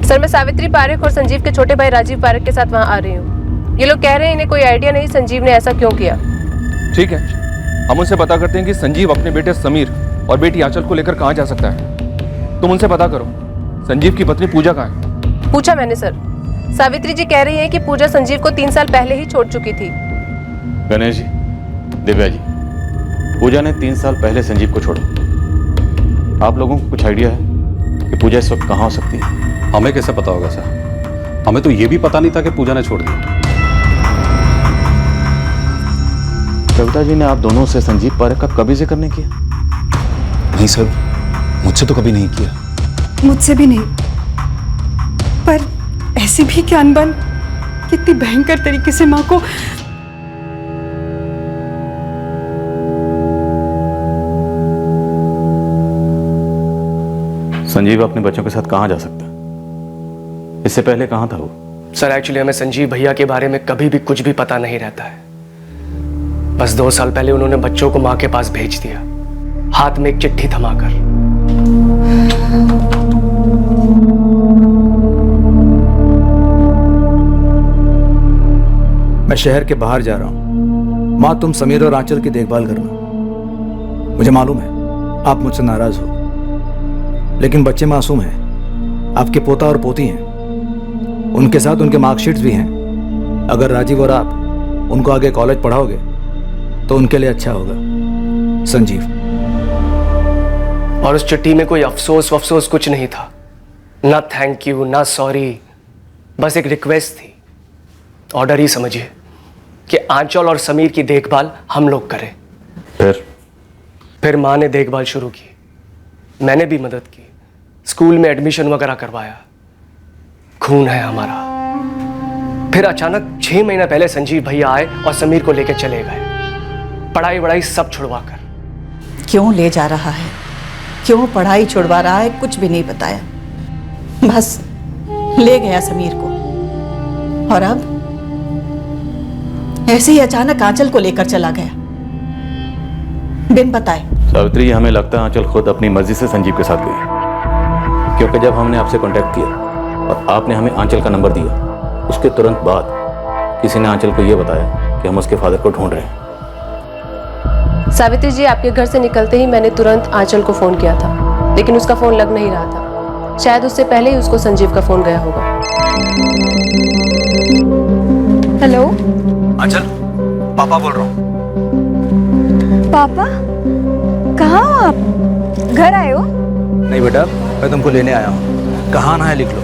सर, मैं सावित्री पारेख और संजीव के छोटे भाई राजीव पारेख के साथ वहाँ आ रही हूँ। ये लोग कह रहे हैं इन्हें कोई आइडिया नहीं संजीव ने ऐसा क्यों किया। ठीक है, हम उनसे पता करते हैं कि संजीव अपने बेटे समीर और बेटी आंचल को लेकर कहाँ जा सकता है। तुम उनसे पता करो संजीव की पत्नी पूजा कहाँ है। पूछा मैंने सर। सावित्री जी कह रही है कि पूजा संजीव को 3 साल पहले ही छोड़ चुकी थी। गणेश जी, दिव्या जी, पूजा ने 3 साल पहले संजीव को छोड़ा। आप लोगों को कुछ आइडिया है कि पूजा इस वक्त कहाँ हो सकती है? हमें कैसे पता होगा सर? हमें तो ये भी पता नहीं था कि पूजा ने छोड़ दिया। कविता जी ने आप दोनों से संजीव पारेख का कभी जिक्र नहीं किया? नहीं सर, मुझसे तो कभी नहीं किया। मुझसे भी नहीं, पर ऐसी भी क्या अनबन, कितनी भयंकर तरीके से माँ को। संजीव अपने बच्चों के साथ कहाँ जा सकता है? इससे पहले कहाँ था वो? सर एक्चुअली हमें संजीव भैया के बारे में कभी भी कुछ भी पता नहीं रहता है। बस 2 साल पहले उन्होंने बच्चों को माँ के पास भेज दिया, हाथ में एक चिट्ठी थमाकर। मैं शहर के बाहर जा रहा हूं। माँ, तुम समीर और आंचल की देखभाल करना। मुझे मालूम है आप मुझसे नाराज हो, लेकिन बच्चे मासूम हैं। आपके पोता और पोती हैं, उनके साथ उनके मार्कशीट्स भी हैं। अगर राजीव और आप उनको आगे कॉलेज पढ़ाओगे तो उनके लिए अच्छा होगा। संजीव। और उस चिट्ठी में कोई अफसोस वफसोस कुछ नहीं था, ना थैंक यू ना सॉरी, बस एक रिक्वेस्ट थी। ऑर्डर ही समझिए कि आंचल और समीर की देखभाल हम लोग करें। फिर माँ ने देखभाल शुरू की, मैंने भी मदद की, स्कूल में एडमिशन वगैरह करवाया। खून है हमारा। फिर अचानक 6 महीना पहले संजीव भैया आए और समीर को लेकर चले गए, पढ़ाई वढ़ाई सब छुड़वाकर। क्यों ले जा रहा है, क्यों पढ़ाई छुड़वा रहा है, कुछ भी नहीं बताया। बस ले गया समीर को, और अब ऐसे ही अचानक आंचल को लेकर चला गया बिन बताए। सावित्री जी, हमें लगता है आंचल खुद अपनी मर्जी से संजीव के साथ गई, क्योंकि जब हमने आपसे कांटेक्ट किया और आपने हमें आंचल का नंबर दिया, उसके तुरंत बाद किसी ने आंचल को यह बताया कि हम उसके फादर को ढूंढ रहे हैं। सावित्री जी, आपके घर से निकलते ही मैंने तुरंत आंचल को फोन किया था, लेकिन उसका फोन लग नहीं रहा था। शायद उससे पहले ही उसको संजीव का फोन गया होगा। हेलो आंचल, पापा बोल रहा हूँ। पापा, कहाँ हो आप? घर आए हो? नहीं बेटा, मैं तुमको लेने आया हूँ। कहाँ आना है लिख लो,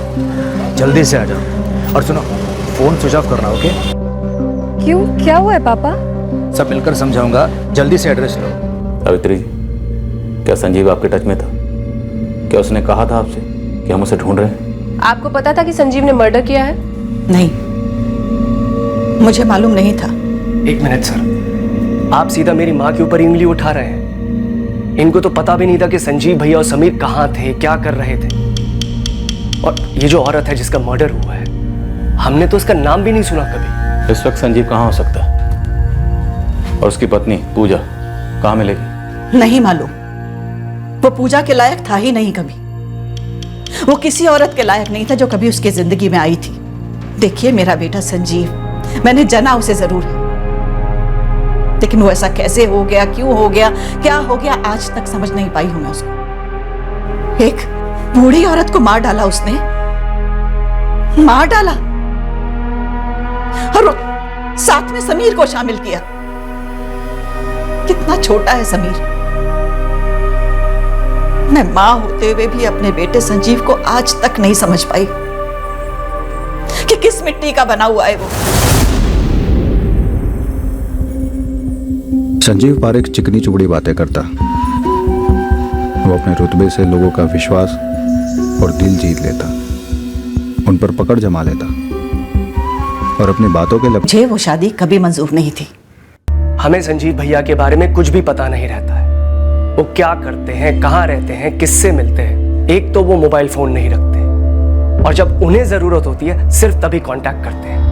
जल्दी से आ जाओ। और सुनो, फोन स्विच ऑफ करना, ओके? क्यों, क्या हुआ है पापा? सब मिलकर समझाऊंगा, जल्दी से एड्रेस लो। सावित्री जी, क्या संजीव आपके टच में था? क्या उसने कहा था आपसे कि हम उसे ढूंढ रहे हैं? आपको पता था कि संजीव ने मर्डर किया है? नहीं, मुझे मालूम नहीं था। 1 मिनट सर, आप सीधा मेरी माँ के ऊपर उंगली उठा रहे हैं। इनको तो पता भी नहीं था कि संजीव भैया और समीर कहाँ थे, क्या कर रहे थे। और ये जो औरत है जिसका मर्डर हुआ है, हमने तो उसका नाम भी नहीं सुना कभी। इस वक्त संजीव कहाँ हो सकता है? और उसकी पत्नी पूजा कहाँ मिलेगी? नहीं मालूम। वो पूजा के लायक था ही नहीं कभी। वो किसी औरत के लायक नहीं था जो कभी उसकी जिंदगी में आई थी। देखिए, मेरा बेटा संजीव, मैंने जाना उसे जरूर है, लेकिन वो ऐसा कैसे हो गया, क्यों हो गया, क्या हो गया, आज तक समझ नहीं पाई हूं मैं उसको। एक बूढ़ी औरत को मार डाला उसने, मार डाला, और साथ में समीर को शामिल किया। कितना छोटा है समीर। मैं मां होते हुए भी अपने बेटे संजीव को आज तक नहीं समझ पाई कि किस मिट्टी का बना हुआ है वो। संजीव पारेख चिकनी चुपड़ी बातें करता। वो अपने रुतबे से लोगों का विश्वास और दिल जीत लेता, उन पर पकड़ जमा लेता और अपनी बातों के मुझे वो शादी कभी मंजूर नहीं थी। हमें संजीव भैया के बारे में कुछ भी पता नहीं रहता है। वो क्या करते हैं, कहाँ रहते हैं, किससे मिलते हैं। एक तो वो मोबाइल फोन नहीं रखते, और जब उन्हें जरूरत होती है सिर्फ तभी कांटेक्ट करते हैं।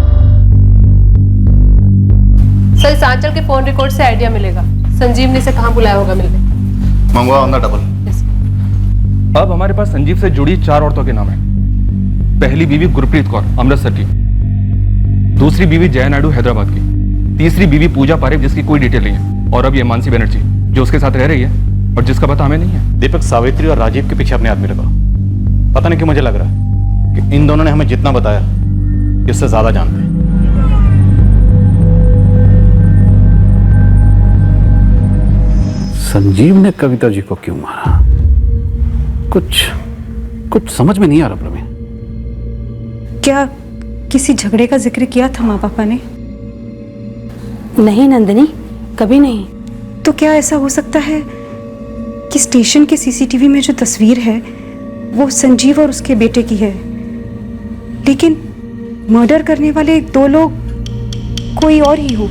सर, इस आंचल के फोन रिकॉर्ड से आइडिया मिलेगा संजीव ने इसे कहाँ बुलाया होगा मिलने। मंगवा ऑन द डबल। अब हमारे पास संजीव से जुड़ी 4 औरतों के नाम है। पहली बीवी गुरप्रीत कौर, अमृतसर की। दूसरी बीवी जया नायडू, हैदराबाद की। तीसरी बीवी पूजा पारेख, जिसकी कोई डिटेल नहीं है। और अब ये मानसी बनर्जी, जो उसके साथ रह रही है और जिसका पता हमें नहीं है। दीपक, सावित्री और राजीव के पीछे अपने आदमी लगा। पता नहीं क्यों मुझे लग रहा है कि इन दोनों ने हमें जितना बताया इससे ज्यादा जानते हैं। संजीव ने कविता जी को क्यों मारा? कुछ समझ में नहीं आ रहा प्रवीण। क्या किसी झगड़े का जिक्र किया था माँ पापा ने? नहीं नंदिनी, कभी नहीं। तो क्या ऐसा हो सकता है कि स्टेशन के सीसीटीवी में जो तस्वीर है वो संजीव और उसके बेटे की है, लेकिन मर्डर करने वाले 2 लोग कोई और ही हो?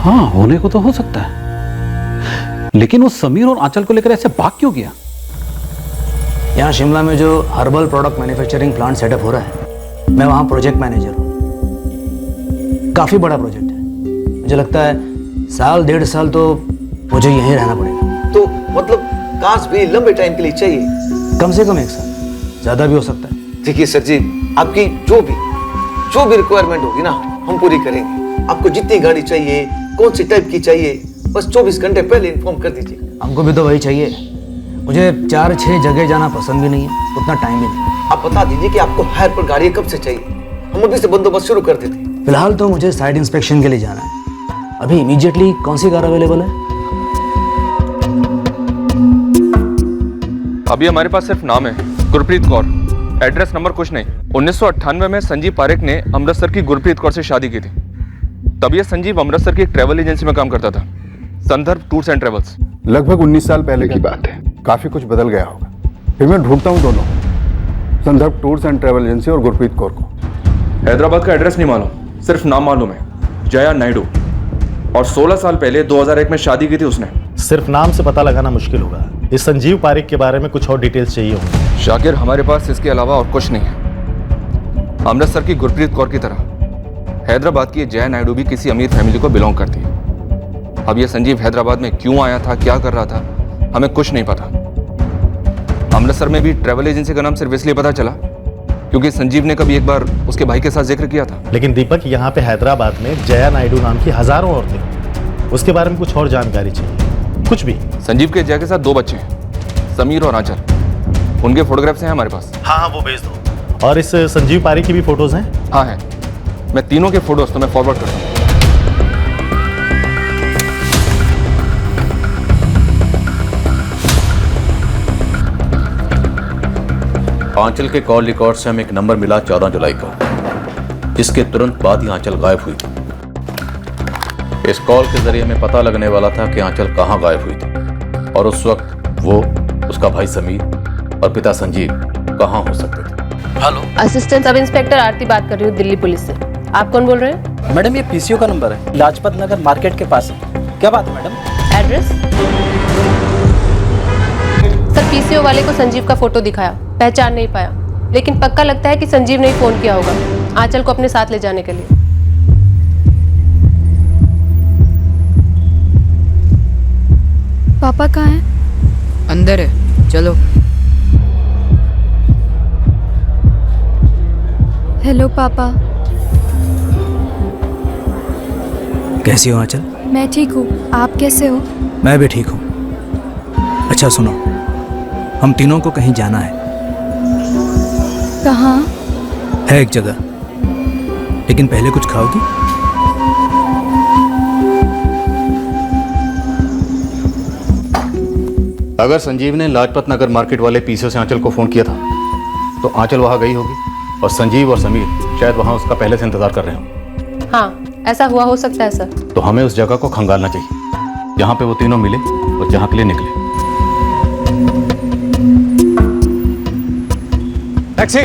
हाँ, होने को तो हो सकता है, लेकिन वो समीर और आंचल को लेकर ऐसे भाग क्यों गया? यहाँ शिमला में जो herbal product manufacturing plant setup हो रहा है, मैं वहाँ प्रोजेक्ट मैनेजर हूँ। काफ़ी बड़ा प्रोजेक्ट है, मुझे लगता है 1.5 साल तो मुझे यहीं रहना पड़ेगा। तो मतलब काश भी लंबे टाइम के लिए चाहिए? कम से कम 1 साल, ज़्यादा भी हो सकता है। देखिए सर जी, आपकी जो भी रिक्वायरमेंट होगी ना, हम पूरी करेंगे। आपको जितनी गाड़ी चाहिए, कौन सी टाइप की चाहिए, बस 24 घंटे पहले इन्फॉर्म कर दीजिए। हमको भी तो वही चाहिए। मुझे 4-6 जगह जाना पसंद भी नहीं है, उतना टाइम भी नहीं। आप बता दीजिए कि आपको हायर पर गाड़ी कब से चाहिए, हम अभी से बंदोबस्त शुरू कर देते। फिलहाल तो मुझे साइड इंस्पेक्शन के लिए जाना है। अभी इमीडिएटली कौन सी कार अवेलेबल है? अभी हमारे पास सिर्फ नाम है, गुरप्रीत कौर। एड्रेस नंबर कुछ नहीं। 1998 में संजीव पारेख ने अमृतसर की गुरप्रीत कौर से शादी की थी। तब ये संजीव अमृतसर की एक ट्रैवल एजेंसी में काम करता था, संदर्भ टूर्स एंड ट्रेवल्स। लगभग 19 साल पहले की बात है, काफी कुछ बदल गया होगा। फिर मैं ढूंढता हूँ दोनों, संदर्भ टूर्स एंड ट्रेवल एजेंसी और गुरप्रीत कौर को। हैदराबाद का एड्रेस नहीं मालूम, सिर्फ नाम मालूम है, जया नायडू। और 16 साल पहले 2001 में शादी की थी उसने। सिर्फ नाम से पता लगाना मुश्किल होगा, इस संजीव पारेख के बारे में कुछ और डिटेल्स चाहिए होंगे। शाकिर, हमारे पास इसके अलावा और कुछ नहीं है। अमृतसर की गुरप्रीत कौर की तरह हैदराबाद की जया नायडू भी किसी अमीर फैमिली को बिलोंग करती है। अब ये संजीव हैदराबाद में क्यों आया था, क्या कर रहा था, हमें कुछ नहीं पता। अमृतसर में भी ट्रैवल एजेंसी का नाम सिर्फ इसलिए पता चला क्योंकि संजीव ने कभी एक बार उसके भाई के साथ जिक्र किया था। लेकिन दीपक, यहाँ पे हैदराबाद में जया नायडू नाम की हजारों औरतें, उसके बारे में कुछ और जानकारी चाहिए, कुछ भी। संजीव के जया के साथ 2 बच्चे हैं, समीर और आंचल। उनके फोटोग्राफ्स हैं हमारे पास। हाँ, वो भेज दो। और इस संजीव पारेख की भी फोटोज हैं? हाँ हैं, मैं तीनों के फोटोज तो मैं फॉरवर्ड करता हूँ। आंचल के कॉल रिकॉर्ड से हमें एक नंबर मिला 14 जुलाई का, जिसके तुरंत बाद ही आंचल गायब हुई थी। इस कॉल के जरिए हमें पता लगने वाला था कि आंचल कहाँ गायब हुई थी और उस वक्त वो, उसका भाई समीर और पिता संजीव कहाँ हो सकते थे। हेलो, असिस्टेंट सब इंस्पेक्टर आरती बात कर रही हूँ दिल्ली पुलिस से। आप कौन बोल रहे हैं? मैडम, ये पीसीओ का नंबर है, लाजपत नगर मार्केट के पास है। क्या बात है मैडम? एड्रेस? सर, पीसीओ वाले को संजीव का फोटो दिखाया, पहचान नहीं पाया, लेकिन पक्का लगता है कि संजीव ने ही फोन किया होगा आंचल को अपने साथ ले जाने के लिए। पापा कहाँ हैं? अंदर है, चलो। हेलो पापा। कैसी हो आंचल? मैं ठीक हूँ, आप कैसे हो? मैं भी ठीक हूँ। अच्छा सुनो, हम तीनों को कहीं जाना है। कहाँ? है एक जगह, लेकिन पहले कुछ खाओगी? अगर संजीव ने लाजपत नगर मार्केट वाले पीसीओ से आंचल को फोन किया था तो आंचल वहां गई होगी और संजीव और समीर शायद वहां उसका पहले से इंतजार कर रहे हो। हाँ, ऐसा हुआ हो सकता है सर। तो हमें उस जगह को खंगालना चाहिए जहां पे वो तीनों मिले और जहां के लिए निकले। टैक्सी।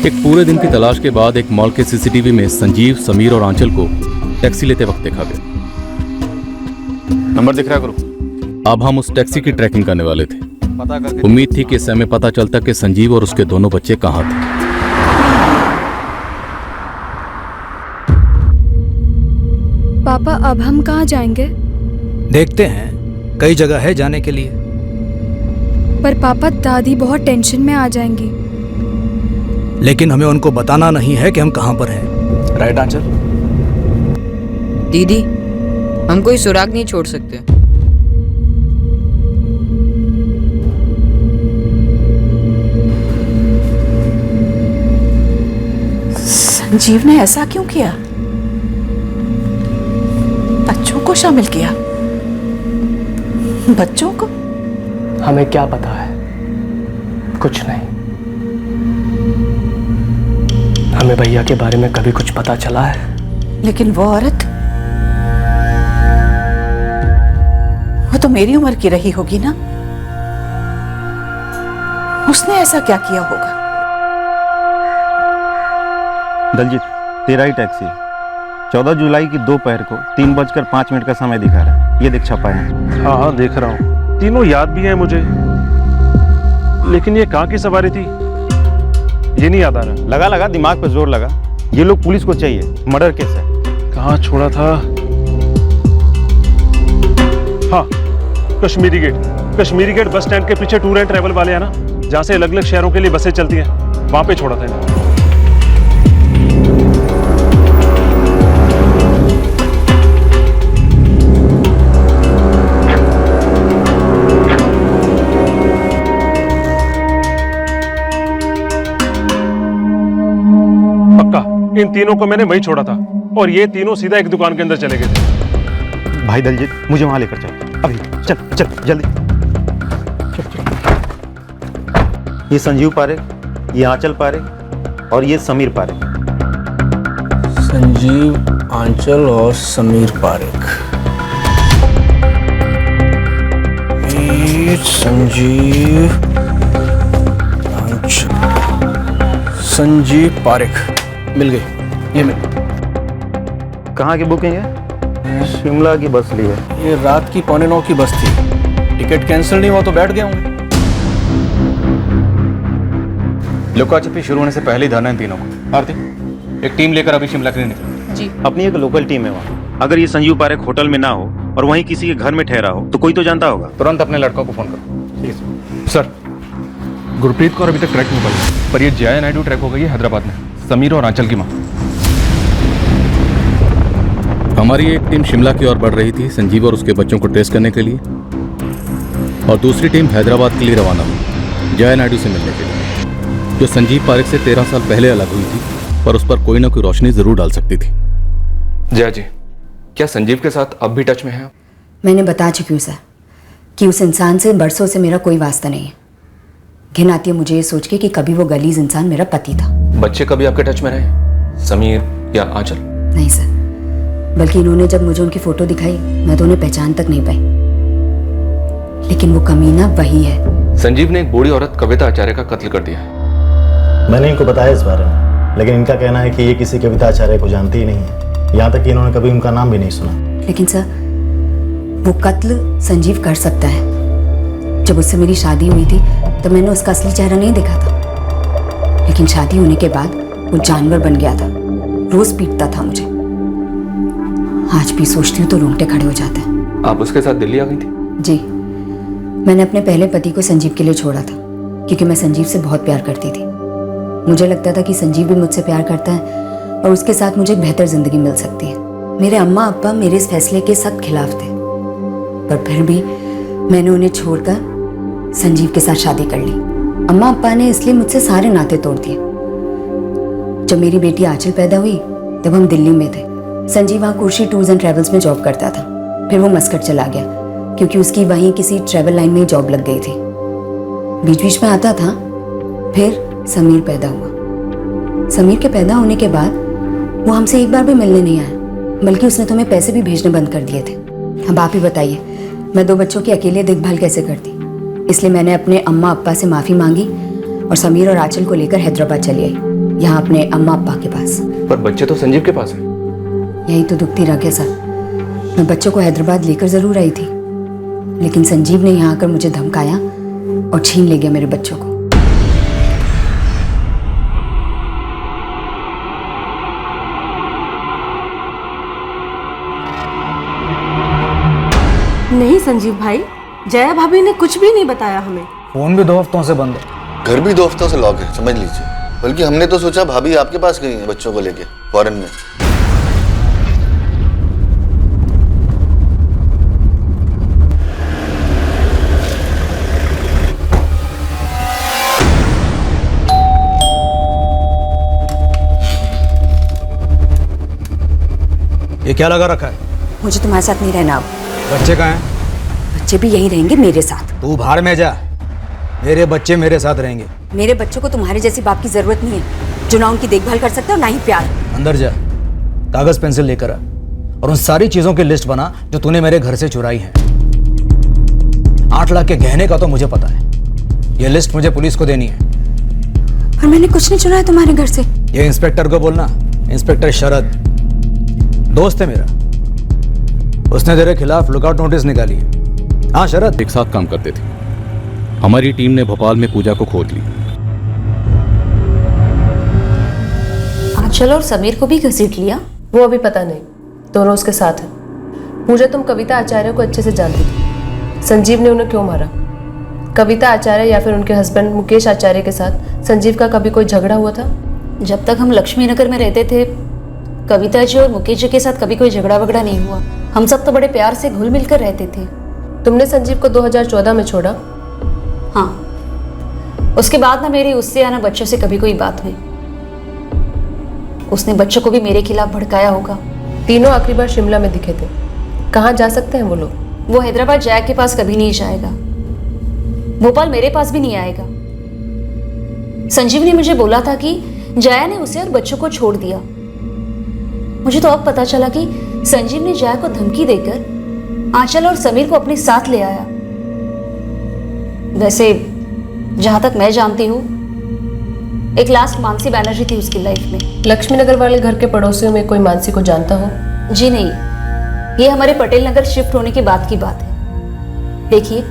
एक पूरे दिन की तलाश के बाद एक मॉल के सीसीटीवी में संजीव, समीर और आंचल को टैक्सी लेते वक्त देखा गया। नंबर दिख रहा है गुरु। अब हम उस टैक्सी की ट्रैकिंग करने वाले थे। उम्मीद थी कि इससे हमें पता चलता कि संजीव और उसके दोनों बच्चे कहाँ थे। पापा, अब हम कहाँ जाएंगे? देखते हैं, कई जगह है जाने के लिए। पर पापा, दादी बहुत टेंशन में आ जाएंगी। लेकिन हमें उनको बताना नहीं है कि हम कहाँ पर हैं। राइट आंचल? दीदी, हम कोई सुराग नहीं छोड़ सकते। संजीव ने ऐसा क्यों किया? बच्चों को शामिल किया? बच्चों को? हमें क्या पता है? कुछ नहीं। हमें भैया के बारे में कभी कुछ पता चला है? लेकिन वो औरत, वो तो मेरी उम्र की रही होगी ना? उसने ऐसा क्या किया होगा? दलजीत, तेरा ही टैक्सी 14 जुलाई की दोपहर को 3:05 का समय दिखा रहा है। ये देख छपा है। हाँ हाँ देख रहा हूँ, तीनों याद भी है मुझे, लेकिन ये कहाँ की सवारी थी ये नहीं याद आ रहा। लगा लगा दिमाग पे जोर लगा। ये लोग पुलिस को चाहिए, मर्डर केस है। कहाँ छोड़ा था? हाँ, कश्मीरी गेट बस स्टैंड के पीछे टूर एंड ट्रैवल वाले हैं ना, जहाँ से अलग अलग शहरों के लिए बसें चलती हैं, वहां पे छोड़ा था इन्हें। इन तीनों को मैंने वहीं छोड़ा था और ये तीनों सीधा एक दुकान के अंदर चले गए थे। भाई दलजीत, मुझे वहां लेकर चल अभी। चल चल जल्दी चल, चल। ये संजीव पारेख, ये आंचल पारेख और ये समीर पारेख। संजीव, आंचल और समीर पारेख। संजीव, आंचल, संजीव पारेख मिल गई। ये मिल। कहाँ की बुकिंग है? शिमला की बस ली है। ये रात की 8:45 की बस थी। टिकट कैंसिल नहीं हुआ तो बैठ गया हूँ। लुका छिपी शुरू होने से पहले ही धरना इन तीनों को। आरती, एक टीम लेकर अभी शिमला के लिए निकलो। जी। अपनी एक लोकल टीम है वहाँ। अगर ये संजीव पारेख होटल में ना हो और वहीं किसी के घर में ठहरा हो तो कोई तो जानता होगा। तुरंत अपने लड़कों को फोन करो। सर, गुरप्रीत को अभी तक ट्रैक नहीं पड़ा, पर ये जया नायडू ट्रैक हो गई है हैदराबाद में, समीर और आंचल की मां। हमारी एक टीम शिमला की ओर बढ़ रही थी संजीव और उसके बच्चों को ट्रेस करने के लिए, और दूसरी टीम हैदराबाद के लिए रवाना हुई जया नायडू से मिलने के लिए, जो संजीव पारेख से 13 साल पहले अलग हुई थी, पर उस पर कोई ना कोई रोशनी जरूर डाल सकती थी। जया जी, क्या संजीव के साथ अब भी टच में है? मैंने बता चुकी हूँ सर कि उस इंसान से बरसों से मेरा कोई वास्ता नहीं है। घिन आती है मुझे ये सोच के कि कभी वो गलीज इंसान मेरा पति था। बच्चे कभी आपके टच में रहे? समीर या आंचल? नहीं सर, बल्कि इन्होंने जब मुझे उनकी फोटो दिखाई मैं तो उन्हें पहचान तक नहीं पाई। लेकिन वो कमीना वही है। संजीव ने एक बूढ़ी औरत कविता आचार्य का कत्ल कर दिया है। मैंने इनको बताया इस बारे में, लेकिन इनका कहना है कि ये किसी कविता आचार्य को जानती ही नहीं है, यहाँ तक कि इन्होंने कभी उनका नाम भी नहीं सुना। लेकिन सर, वो कत्ल संजीव कर सकता है। जब उससे मेरी शादी हुई थी तो मैंने उसका असली चेहरा नहीं देखा था, लेकिन शादी होने के बाद वो जानवर बन गया था, रोज पीटता था मुझे। आज भी सोचती हूँ तो रोंगटे खड़े हो जाते हैं। आप उसके साथ दिल्ली आ गई थी? जी, मैंने अपने पहले पति को संजीव के लिए छोड़ा था, क्योंकि मैं संजीव से बहुत प्यार करती थी। मुझे लगता था कि संजीव भी मुझसे प्यार करता है और उसके साथ मुझे एक बेहतर जिंदगी मिल सकती है। मेरे अम्मा अब्बा मेरे इस फैसले के सख्त खिलाफ थे, पर फिर भी मैंने उन्हें छोड़कर संजीव के साथ शादी कर ली। अम्मा अब्बा ने इसलिए मुझसे सारे नाते तोड़ दिए। जब मेरी बेटी आंचल पैदा हुई तब हम दिल्ली में थे। संजीव वहाँ कुर्शी टूर्स एंड ट्रैवल्स में जॉब करता था। फिर वो मस्कट चला गया क्योंकि उसकी वहीं किसी ट्रैवल लाइन में ही जॉब लग गई थी। बीच बीच में आता था। फिर समीर पैदा हुआ। समीर के पैदा होने के बाद वो हमसे एक बार भी मिलने नहीं आया, बल्कि उसने तुम्हें पैसे भी भेजने बंद कर दिए थे। अब आप ही बताइए, मैं 2 बच्चों की अकेले देखभाल कैसे करती? इसलिए मैंने अपने अम्मा अब्बा से माफ़ी मांगी और समीर और आंचल को लेकर हैदराबाद चली आई, यहाँ अपने अम्मा अब्बा के पास। पर बच्चे तो संजीव के पास हैं। यही तो दुखती रह गया सर। मैं बच्चों को हैदराबाद लेकर जरूर आई थी, लेकिन संजीव ने यहाँ आकर मुझे धमकाया और छीन ले गया मेरे बच्चों को। नहीं संजीव भाई, जया भाभी ने कुछ भी नहीं बताया हमें। फोन भी 2 हफ्तों से बंद है। घर भी 2 हफ्तों से लॉक है, समझ लीजिए। बल्कि हमने तो सोचा भाभी आपके पास गई है बच्चों को लेके फॉरेन में। ये क्या लगा रखा है? मुझे तुम्हारे साथ नहीं रहना अब। बच्चे कहाँ हैं? बच्चे भी यहीं रहेंगे मेरे साथ। तू भाड़ में जा, मेरे बच्चे मेरे साथ रहेंगे। मेरे बच्चों को तुम्हारे जैसी बाप की जरूरत नहीं है, जो ना उनकी देखभाल कर सकते और ना ही प्यार। अंदर जा, कागज पेंसिल लेकर आ और उन सारी चीजों की लिस्ट बना जो तूने मेरे घर से चुराई है। 8 लाख के गहने का तो मुझे पता है, ये लिस्ट मुझे पुलिस को देनी है। पर मैंने कुछ नहीं चुराया तुम्हारे घर से। ये इंस्पेक्टर को बोलना, इंस्पेक्टर शरद दोस्त है मेरा, उसने तेरे खिलाफ लुकआउट नोटिस निकाली है। हाँ शरद, एक साथ काम करते थे। हमारी टीम ने भोपाल में पूजा को खोद ली। आंचल और समीर को भी घसीट लिया? वो अभी पता नहीं, दोनों उसके साथ हैं। पूजा, तुम कविता आचार्य को अच्छे से जानती थी। संजीव ने उन्हें क्यों मारा? कविता आचार्य या फिर उनके हस्बैंड मुकेश आचार्य के साथ संजीव का कभी कोई झगड़ा हुआ था? जब तक हम लक्ष्मी नगर में रहते थे, कविता जी और मुकेश जी के साथ कभी कोई झगड़ा वगड़ा नहीं हुआ। हम सब तो बड़े प्यार से घुल मिल कर रहते थे। तुमने संजीव को 2014 में छोड़ा? हाँ, उसके बाद ना मेरी उससे या ना बच्चों से कभी कोई बात हुई। उसने बच्चों को भी मेरे खिलाफ भड़काया होगा। तीनों आखिरी बार शिमला में दिखे थे। कहाँ जा सकते हैं वो लोग? वो हैदराबाद जया के पास कभी नहीं जाएगा, भोपाल मेरे पास भी नहीं आएगा। संजीव ने मुझे बोला था कि जया ने उसे और बच्चों को छोड़ दिया। मुझे तो अब पता चला कि संजीव ने जया को धमकी देकर आंचल और समीर को अपने साथ ले आया। वैसे जहां तक मैं जानती हूँ, एक लास्ट मानसी बैनर्जी थी उसकी लाइफ में। लक्ष्मी नगर वाले घर के पड़ोसियों में कोई मानसी को जानता हो? जी नहीं, ये हमारे पटेल नगर शिफ्ट होने के बाद की बात है। देखिए,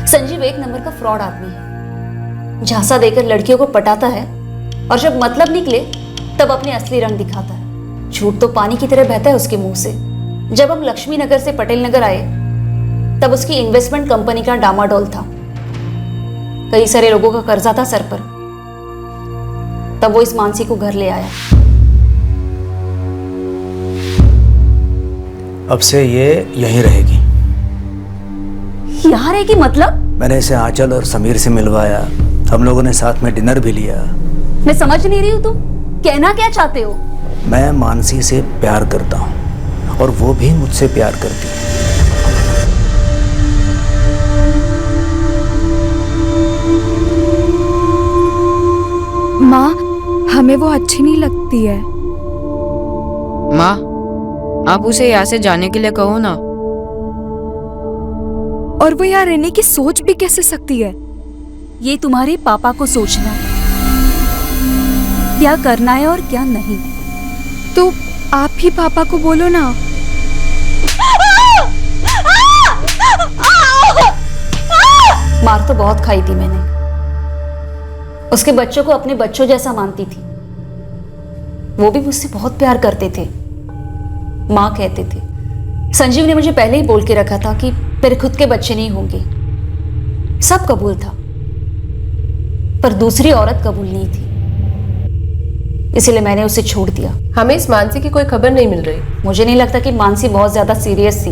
संजीव एक नंबर का फ्रॉड आदमी है। झांसा देकर लड़कियों को पटाता है और जब मतलब निकले तब अपने असली रंग दिखाता है। झूठ तो पानी की तरह बहता है उसके मुंह से। जब हम लक्ष्मी नगर से पटेल नगर आए तब उसकी इन्वेस्टमेंट कंपनी का डामाडोल था। कई सारे लोगों का कर्जा था सर पर। तब वो इस मानसी को घर ले आया। अब से ये यहीं रहेगी। यहाँ रहेगी मतलब? मैंने इसे आंचल और समीर से मिलवाया, हम लोगों ने साथ में डिनर भी लिया। मैं समझ नहीं रही हूँ, तुम कहना क्या चाहते हो? मैं मानसी से प्यार करता हूँ और वो भी मुझसे प्यार करती है। माँ, हमें वो अच्छी नहीं लगती है। माँ, आप उसे यहाँ से जाने के लिए कहो ना। और वो यहाँ रहने की सोच भी कैसे सकती है? ये तुम्हारे पापा को सोचना है, क्या करना है और क्या नहीं। तो आप ही पापा को बोलो ना। मार तो बहुत खाई थी मैंने। उसके बच्चों को अपने बच्चों जैसा मानती थी। वो भी मुझसे बहुत प्यार करते थे, माँ कहते थे। संजीव ने मुझे पहले ही बोल के रखा था कि मेरे खुद के बच्चे नहीं होंगे। सब कबूल था, पर दूसरी औरत कबूल नहीं थी, इसलिए मैंने उसे छोड़ दिया। हमें इस मानसी की कोई खबर नहीं मिल रही। मुझे नहीं लगता कि मानसी बहुत ज्यादा सीरियस थी।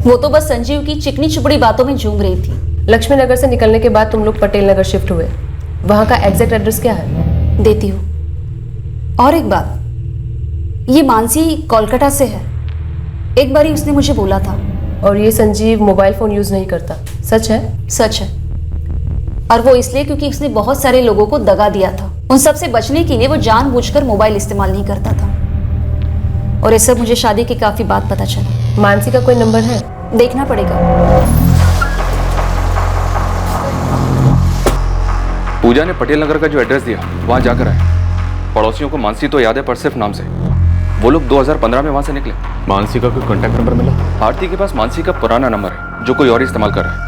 वो तो बस संजीव की चिकनी चुपड़ी बातों में झूम रही थी। लक्ष्मी नगर से निकलने के बाद तुम लोग पटेल नगर शिफ्ट हुए। वहां का एग्जैक्ट एड्रेस क्या है? देती हूँ। और एक बात, ये मानसी कोलकाता से है। एक बारी उसने मुझे बोला था। और ये संजीव मोबाइल फोन यूज नहीं करता, सच है? सच है। और वो इसलिए क्योंकि उसने बहुत सारे लोगों को दगा दिया था। उन सब से बचने के लिए वो जानबूझकर मोबाइल इस्तेमाल नहीं करता था। और ये सब मुझे शादी के काफी बाद पता चला। मानसी का कोई नंबर है? देखना पड़ेगा। पूजा ने पटेल नगर का जो एड्रेस दिया वहां जाकर आए। पड़ोसियों को मानसी तो याद है, पर सिर्फ नाम से। वो लोग 2015 में वहां से निकले। मानसी का कोई कॉन्टैक्ट नंबर मिला? आरती के पास मानसी का पुराना नंबर है जो कोई और इस्तेमाल कर रहा है।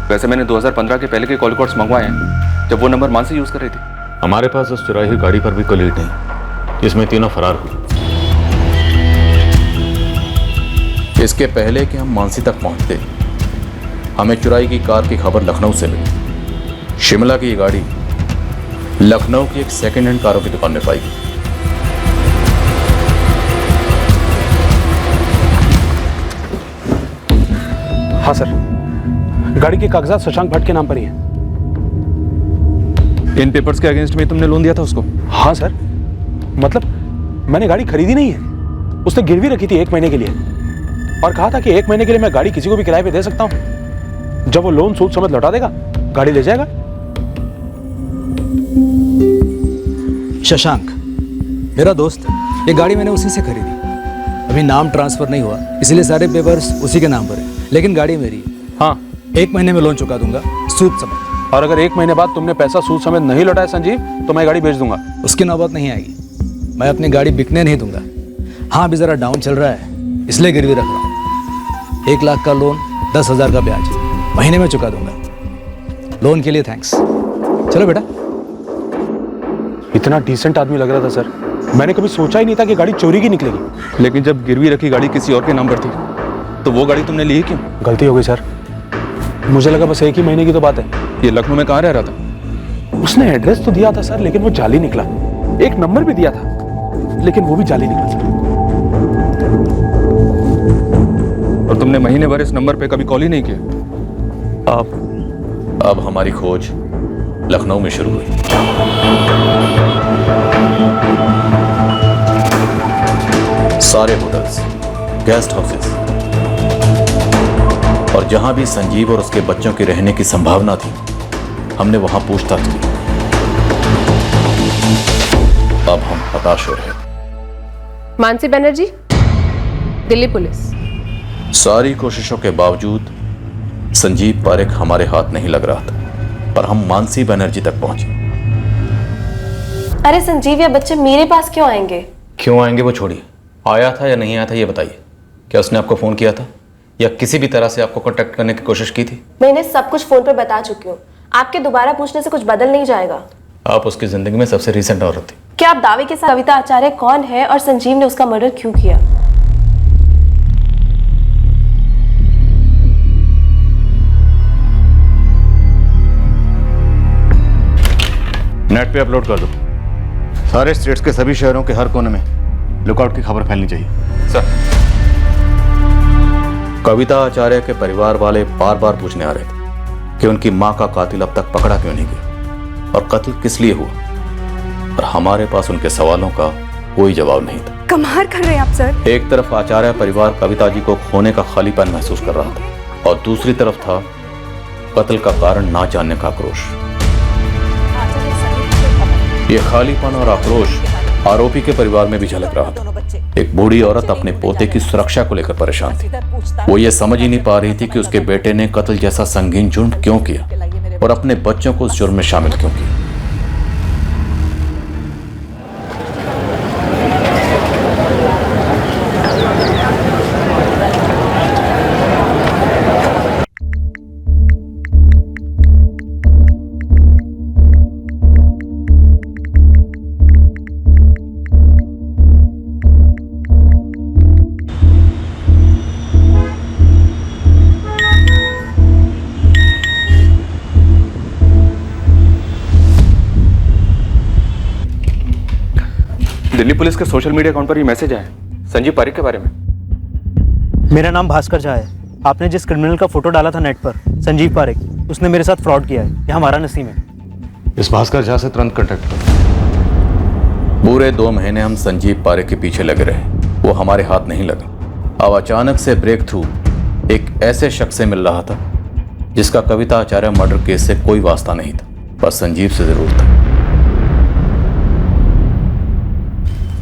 वैसे मैंने 2015 के पहले के कॉल रिकॉर्ड्स मंगवाए हैं जब वो नंबर मानसी यूज कर रही थी। हमारे पास उस चुराई हुई गाड़ी पर भी कोई लीड नहीं, जिसमें तीनों फरार हुए। इसके पहले कि हम मानसी तक पहुंचते, हमें चुराई की कार की खबर लखनऊ से मिली। शिमला की ये गाड़ी लखनऊ की एक सेकेंड हैंड कारों की दुकान में पाई गई। हाँ सर, गाड़ी के कागजात शशांक भट्ट के नाम पर ही हैं। इन पेपर्स के अगेंस्ट में तुमने लोन दिया था उसको? हाँ सर, मतलब मैंने गाड़ी खरीदी नहीं है, उसने गिरवी रखी थी 1 महीने के लिए और कहा था कि 1 महीने के लिए मैं गाड़ी किसी को भी किराए पे दे सकता हूँ। जब वो लोन सूद समेत लौटा देगा, गाड़ी ले जाएगा। शशांक मेरा दोस्त है, ये गाड़ी मैंने उसी से खरीदी। अभी नाम ट्रांसफर नहीं हुआ, इसलिए सारे पेपर्स उसी के नाम पर है, लेकिन गाड़ी मेरी है। हाँ, 1 महीने में लोन चुका दूंगा सूद समेत। और अगर 1 महीने बाद तुमने पैसा सूद समेत नहीं लौटाया संजीव, तो मैं गाड़ी बेच दूंगा। उसकी नौबत नहीं आएगी। मैं अपनी गाड़ी बिकने नहीं दूंगा। हाँ, अभी ज़रा डाउन चल रहा है, इसलिए गिरवी रख रहा हूँ। 1 लाख का लोन, 10,000 का ब्याज, महीने में चुका दूंगा। लोन के लिए थैंक्स। चलो बेटा। इतना डिसेंट आदमी लग रहा था सर, मैंने कभी सोचा ही नहीं था कि गाड़ी चोरी की निकलेगी। लेकिन जब गिरवी रखी गाड़ी किसी और के नाम पर थी, तो वो गाड़ी तुमने ली क्यों? गलती हो गई सर, मुझे लगा बस 1 ही महीने की तो बात है। ये लखनऊ में कहाँ रह रहा था? उसने एड्रेस तो दिया था सर, लेकिन वो जाली निकला। एक नंबर भी दिया था, लेकिन वो भी जाली निकला सर। और तुमने महीने भर इस नंबर पे कभी कॉल ही नहीं किया? अब हमारी खोज लखनऊ में शुरू हुई। सारे होटल्स, गेस्ट हाउसेस और जहां भी संजीव और उसके बच्चों के रहने की संभावना थी, हमने वहां पूछताछ की। अब हम हताश हो रहे थे। मानसी बनर्जी, दिल्ली पुलिस। सारी कोशिशों के बावजूद संजीव पारेख हमारे हाथ नहीं लग रहा था, पर हम मानसी बनर्जी तक पहुंचे। अरे संजीव, या बच्चे मेरे पास क्यों आएंगे? क्यों आएंगे वो छोड़िए, आया था या नहीं आया था ये बताइए। क्या उसने आपको फोन किया था या किसी भी तरह से आपको कांटेक्ट करने की कोशिश की थी? मैंने सब कुछ फोन पर बता चुकी हूँ। आपके दोबारा पूछने से कुछ बदल नहीं जाएगा। आप उसकी जिंदगी में सबसे रीसेंट औरत थी। क्या आप दावे के साथ कविता आचार्य कौन है और संजीव ने उसका मर्डर क्यों किया? नेट पे अपलोड कर दो। सारे स्टेट्स के सभी शहरों के हर कोने में लुकआउट की खबर फैलनी चाहिए। सर। कविता आचार्य के परिवार वाले बार बार पूछने आ रहे थे कि उनकी मां का कातिल अब तक पकड़ा क्यों नहीं गया और कत्ल किस लिए हुआ, और हमारे पास उनके सवालों का कोई जवाब नहीं था। कमाल कर रहे हैं आप सर। एक तरफ आचार्य परिवार कविता जी को खोने का खालीपन महसूस कर रहा था और दूसरी तरफ था कत्ल का कारण ना जानने का आक्रोश। ये खालीपन और आक्रोश आरोपी के परिवार में भी झलक रहा था। एक बूढ़ी औरत अपने पोते की सुरक्षा को लेकर परेशान थी। वो ये समझ ही नहीं पा रही थी कि उसके बेटे ने कत्ल जैसा संगीन जुर्म क्यों किया और अपने बच्चों को उस जुर्म में शामिल क्यों किया। दिल्ली पुलिस के सोशल मीडिया अकाउंट पर ये मैसेज आया संजीव पारेख के बारे में। मेरा नाम भास्कर झा है। आपने जिस क्रिमिनल का फोटो डाला था नेट पर, संजीव पारेख, उसने मेरे साथ फ्रॉड किया है। यहाँ वाराणसी में। इस भास्कर झा से तुरंत कांटेक्ट करो। पूरे 2 महीने हम संजीव पारेख के पीछे लगे रहे, वो हमारे हाथ नहीं लगा। अब अचानक से ब्रेक थ्रू एक ऐसे शख्स से मिल रहा था जिसका कविता आचार्य मर्डर केस से कोई वास्ता नहीं था, पर संजीव से जरूर था।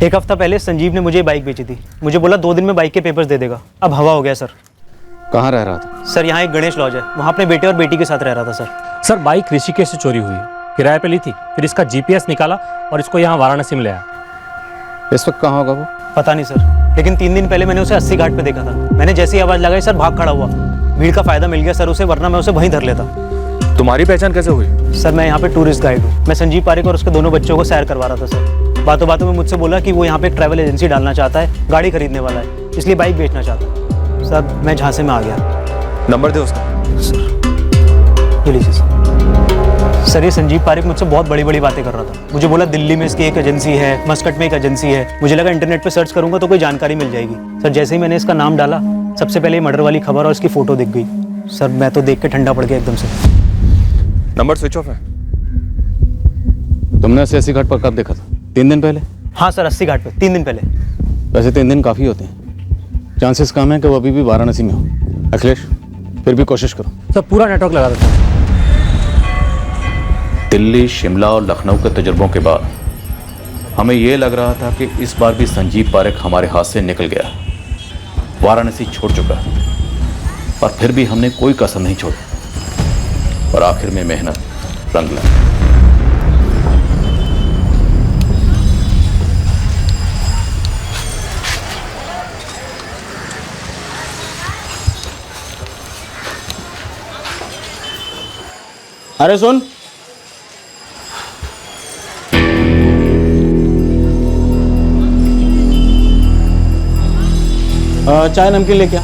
1 हफ्ता पहले संजीव ने मुझे बाइक बेची थी। मुझे बोला 2 दिन में बाइक के पेपर्स दे देगा। अब हवा हो गया सर। कहाँ रह रहा था? सर यहाँ एक गणेश लॉज है, वहाँ अपने बेटे और बेटी के साथ रह रहा था सर। सर बाइक ऋषिकेश से चोरी हुई है, किराए पे ली थी, फिर इसका जीपीएस निकाला और इसको यहाँ वाराणसी में ले आया। इस वक्त कहाँ होगा वो? पता नहीं सर, लेकिन 3 दिन पहले मैंने उसे 80 घाट पे देखा था। मैंने जैसी आवाज़ लगाई सर भाग खड़ा हुआ। भीड़ का फायदा मिल गया सर उसे, वरना मैं उसे वहीं धर लेता। तुम्हारी पहचान कैसे हुई? सर मैं यहाँ पे टूरिस्ट गाइड हूँ। मैं संजीव पारेख और उसके दोनों बच्चों को सैर करवा रहा था सर। बातों बातों में मुझसे बोला कि वो यहाँ पे एक ट्रैवल एजेंसी डालना चाहता है, गाड़ी खरीदने वाला है, इसलिए बाइक बेचना चाहता है। सर मैं झांसे में आ गया। नंबर दे उसका। सर ये लीजिए सर। ये संजीव पारेख मुझसे बहुत बड़ी बड़ी बातें कर रहा था। मुझे बोला दिल्ली में इसकी एक एजेंसी है, मस्कट में एक एजेंसी है। मुझे लगा इंटरनेट पे सर्च करूंगा तो कोई जानकारी मिल जाएगी। सर जैसे ही मैंने इसका नाम डाला, सबसे पहले मर्डर वाली खबर और इसकी फोटो दिख गई। सर मैं तो देख के ठंडा पड़ गया एकदम से। नंबर स्विच ऑफ है। तुमने 80 घाट पर कब देखा था? 3 दिन पहले? हाँ सर 80 घाट पे 3 दिन पहले। वैसे 3 दिन काफी होते हैं, चांसेस कम है कि वो अभी भी वाराणसी में हो। अखिलेश फिर भी कोशिश करो। सर पूरा नेटवर्क लगा देता हूँ। दिल्ली, शिमला और लखनऊ के तजुर्बों के बाद हमें यह लग रहा था कि इस बार भी संजीव पारेख हमारे हाथ से निकल गया, वाराणसी छोड़ चुका है, और फिर भी हमने कोई कसर नहीं छोड़ी और आखिर में मेहनत रंग ला। अरे सुन, चाय नमकीन लेके आ।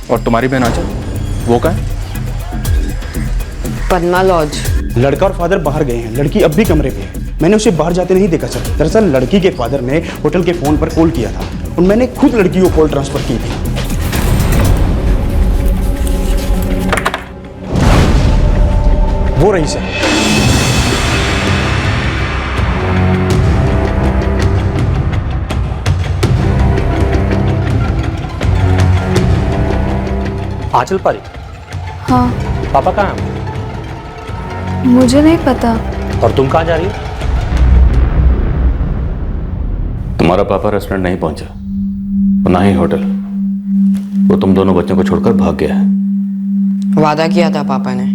और तुम्हारी बहन आंचल, वो कहाँ है? पद्मा लॉज। लड़का और फादर बाहर गए हैं, लड़की अब भी कमरे पे है। मैंने उसे बाहर जाते नहीं देखा सर। दरअसल लड़की के फादर ने होटल के फोन पर कॉल किया था और मैंने खुद लड़की को कॉल ट्रांसफर की थी। वो रही सर। आंचल पारी, हाँ, पापा कहाँ हैं? मुझे नहीं पता। और तुम कहाँ जा रही हो? तुम्हारा पापा रेस्टोरेंट नहीं पहुंचा, और ना ही होटल। वो तुम दोनों बच्चों को छोड़कर भाग गया है। वादा किया था पापा ने,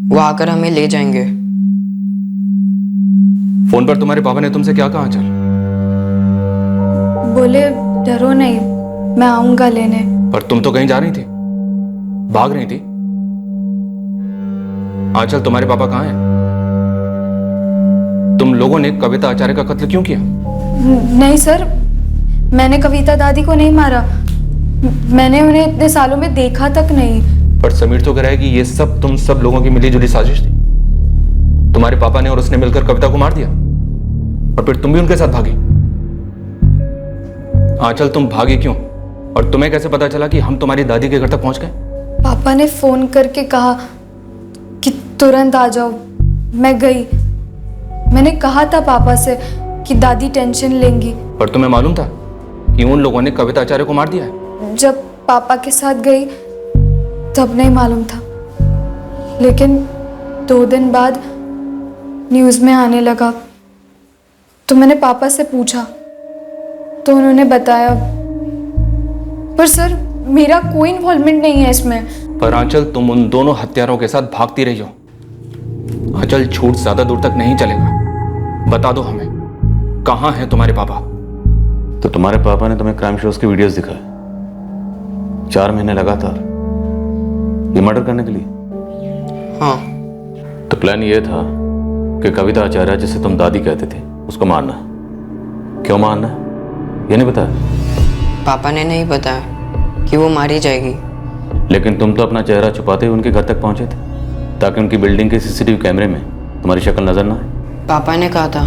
वो आकर हमें ले जाएंगे। फोन पर तुम्हारे पापा ने तुमसे क्या कहा आंचल? बोले डरो नहीं, मैं आऊंगा लेने। पर तुम तो कहीं जा रही थी, भाग रही थी। आंचल, तुम्हारे पापा कहाँ हैं? तुम लोगों ने कविता आचार्य का कत्ल क्यों किया? नहीं सर, मैंने कविता दादी को नहीं मारा। मैंने उन्हें इतने सालों में देखा तक नहीं। पर समीर तो कह रहा है कि ये सब तुम सब लोगों की मिलीजुली साजिश थी। तुम्हारे पापा ने और उसने मिलकर कविता को मार दिया, और फिर तुम भी उनके साथ भागी। आंचल, तुम भागी क्यों? और तुम्हें कैसे पता चला कि हम तुम्हारी दादी के घर तक पहुंच गए? पापा ने फोन करके कहा कि तुरंत आ जाओ। मैं गई। मैंने कहा था पापा से कि दादी टेंशन लेंगी। पर तुम्हें मालूम था कि उन लोगों ने कविता आचार्य को मार दिया है? जब पापा के साथ गई तब नहीं मालूम था, लेकिन 2 दिन बाद न्यूज़ में आने लगा तो मैंने पापा से पूछा तो उन्होंने बताया। पर सर, मेरा कोई इन्वॉल्वमेंट नहीं है इसमें। पर आंचल, तुम उन दोनों हत्यारों के साथ भागती रही हो। आंचल, झूठ ज्यादा दूर तक नहीं चलेगा। बता दो हमें, कहाँ हैं तुम्हारे पापा? तो तुम्हारे पापा ने तुम्हें क्राइम शोज की वीडियोस दिखाए 4 महीने लगातार, ये मर्डर करने के लिए? हाँ। तो प्लान ये था कि कविता आचार्य, जिसे तुम दादी कहते थे, उसको मारना। क्यों मारना, ये नहीं बताया? पापा ने नहीं बताया कि वो मारी जाएगी। लेकिन तुम तो अपना चेहरा छुपाते हुए उनके घर तक पहुंचे थे, ताकि उनकी बिल्डिंग के सीसीटीवी कैमरे में तुम्हारी शक्ल नजर ना आए। पापा ने कहा था